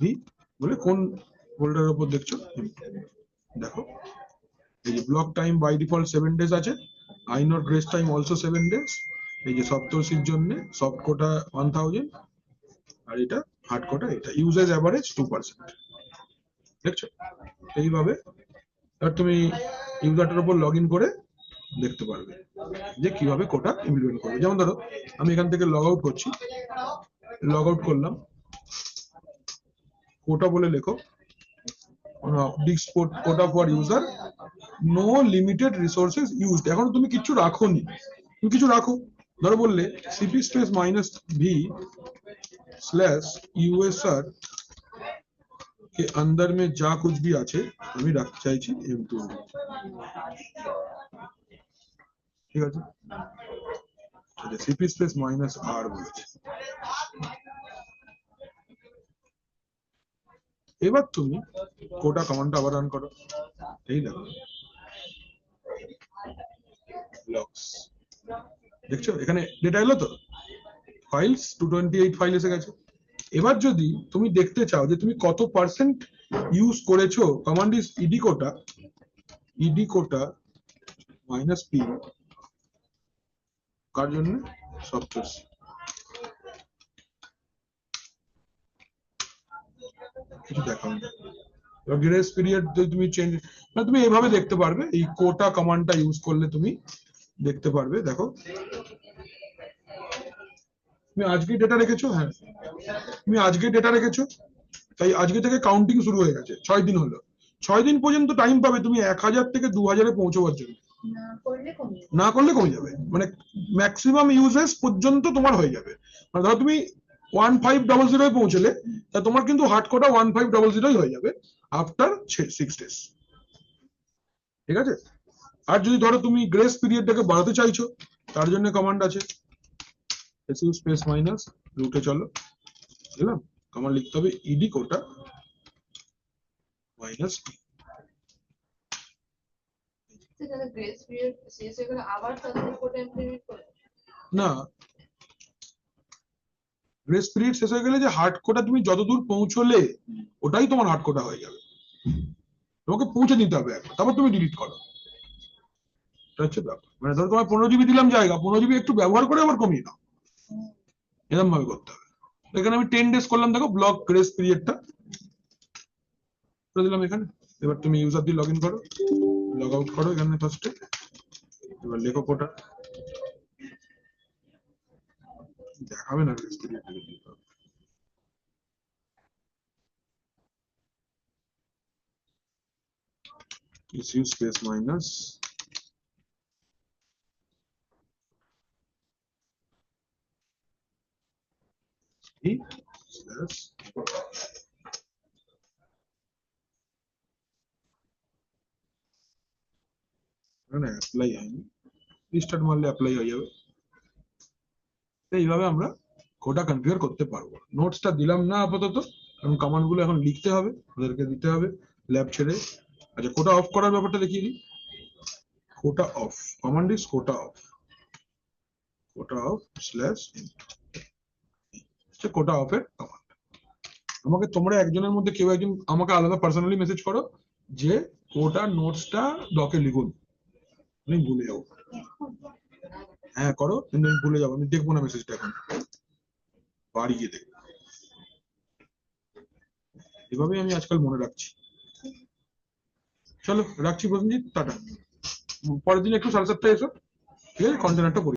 -v বলে কোন ফোল্ডারের উপর দেখছো দেখো। এই যে block time by default 7 days আছে, inode grace time also 7 days। এই যে সপ্তর্ষির জন্য সফট কোটা 1000, আর এটা হার্ড কোটা, এটা ইউজেজ এভারেজ 2%। দেখছো, এইভাবে এবার তুমি ইউজারটার উপর লগ ইন করে দেখতে পারবে যে কিভাবে কোটা ইমপ্লিমেন্ট করবে। যেমন ধরো আমি এখান থেকে লগ আউট করছি, লগ আউট করলাম, কোটা বলে লেখো ডিক্সপোর্ট quota for user, no limited resources used. এখন তুমি কিছু রাখোনি, তুমি কিছু রাখো। ধরো বললে CP space -v slash USR के अंदर में जा कुछ भी আছে আমি রাখতে চাইছি M2। ঠিক আছে, আচ্ছা সিপি স্পেস -r বলেছি। এবার তুমি কোটা কমান্ডটা আবার রান করো, এই দেখো লক্স, দেখছো এখানে ডেটা এলো তো, ফাইলস 228 ফাইল এসে গেছে। এবার যদি তুমি দেখতে চাও যে তুমি কত পার্সেন্ট ইউজ করেছো, command is edquota -p কার জন্য? সপ্তর্ষি। কিছু দেখাও না, গ্রেস পিরিয়ড তুমি চেঞ্জ, মানে তুমি এইভাবে দেখতে পারবে। এই কোটা কমান্ডটা ইউজ করলে তুমি দেখতে পারবে। দেখো তুমি আজকে ডেটা রেখেছো, হ্যাঁ তুমি আজকে ডেটা রেখেছো, তাই আজকে থেকে কাউন্টিং শুরু হয়ে গেছে। 6 দিন হলো, 6 দিন পর্যন্ত টাইম পাবে তুমি 1000 থেকে 2000-এ পৌঁছবার জন্য। না করলে কমিয়ে না করলে কমে যাবে, মানে ম্যাক্সিমাম ইউজেস পর্যন্ত তোমার হয়ে যাবে। মানে ধরো তুমি 1500 পৌঁছলে, তা তোমার কিন্তু হার্ড কোটা 1500 হয়ে যাবে আফটার 6 days। ঠিক আছে? আর যদি ধরো তুমি গ্রেস পিরিয়ডটাকে বাড়াতে চাইছো, তার জন্য কমান্ড আছে এসু স্পেস মাইনাস রুটে চলো, বুঝলাম? কমান্ড লিখতে হবে ইডি কোটা মাইনাস তাহলে গ্রেস পিরিয়ড শেষ হয়ে গেলে আবার তাদের কোডে ইমপ্লিমেন্ট করে। না, গ্রেস পিরিয়ড শেষ হয়ে গেলে যে হার্ড কোটা তুমি যতদূর পৌঁছলে ওটাই তোমার হার্ড কোটা হয়ে যাবে। তোমাকে পৌঁছে দিতে হবে একবার, তারপর তুমি ডিলিট করো। এটা হচ্ছে ব্যাপার। মানে ধরো তোমার 15 জিবি দিলাম জায়গা, 15 জিবি একটু ব্যবহার করে আবার কমিয়ে নাও, এরকম ভাবে করতে হবে। এখানে আমি 10 days করলাম, দেখো ব্লক গ্রেস পিরিয়ডটা করে দিলাম এখানে। এবার তুমি ইউজার দিয়ে লগ ইন করো, লগ আউট করো এখানে ফার্স্টে। এবার লেখো কোটা, দেখাবে না গ্রেস পিরিয়ডটাকে দিতে হবে। issue space minus e slash এখানে অ্যাপ্লাই হয়নি, রিস্টার্ট মারলে অ্যাপ্লাই হয়ে যাবে। এইভাবে আমরা কোটা কনফিগার করতে পারবো। নোটসটা দিলাম না আপাতত, কারণ কমান্ড গুলো এখন লিখতে হবে, ওদেরকে দিতে হবে ল্যাব ছেড়ে। আচ্ছা, কোটা অফ করার ব্যাপারটা দেখিয়ে দিই। Quota off command is quota off slash quota off এর কমান্ড। আমাকে তোমরা একজনের মধ্যে কেউ একজন আমাকে আলাদা পার্সোনালি মেসেজ করো যে কোটা নোটসটা ডকে লিখুন, আমি ভুলে যাবো। হ্যাঁ করো, কিন্তু আমি ভুলে যাবো, আমি দেখবো না মেসেজটা এখন, বাড়ি গিয়ে দেখবো। এভাবেই আমি আজকাল মনে রাখছি। চলো রাখছি প্রসেনজিৎ, টাটা। পরের দিন একটু 7:30 এসো, ঠিক আছে? কন্টেনারটা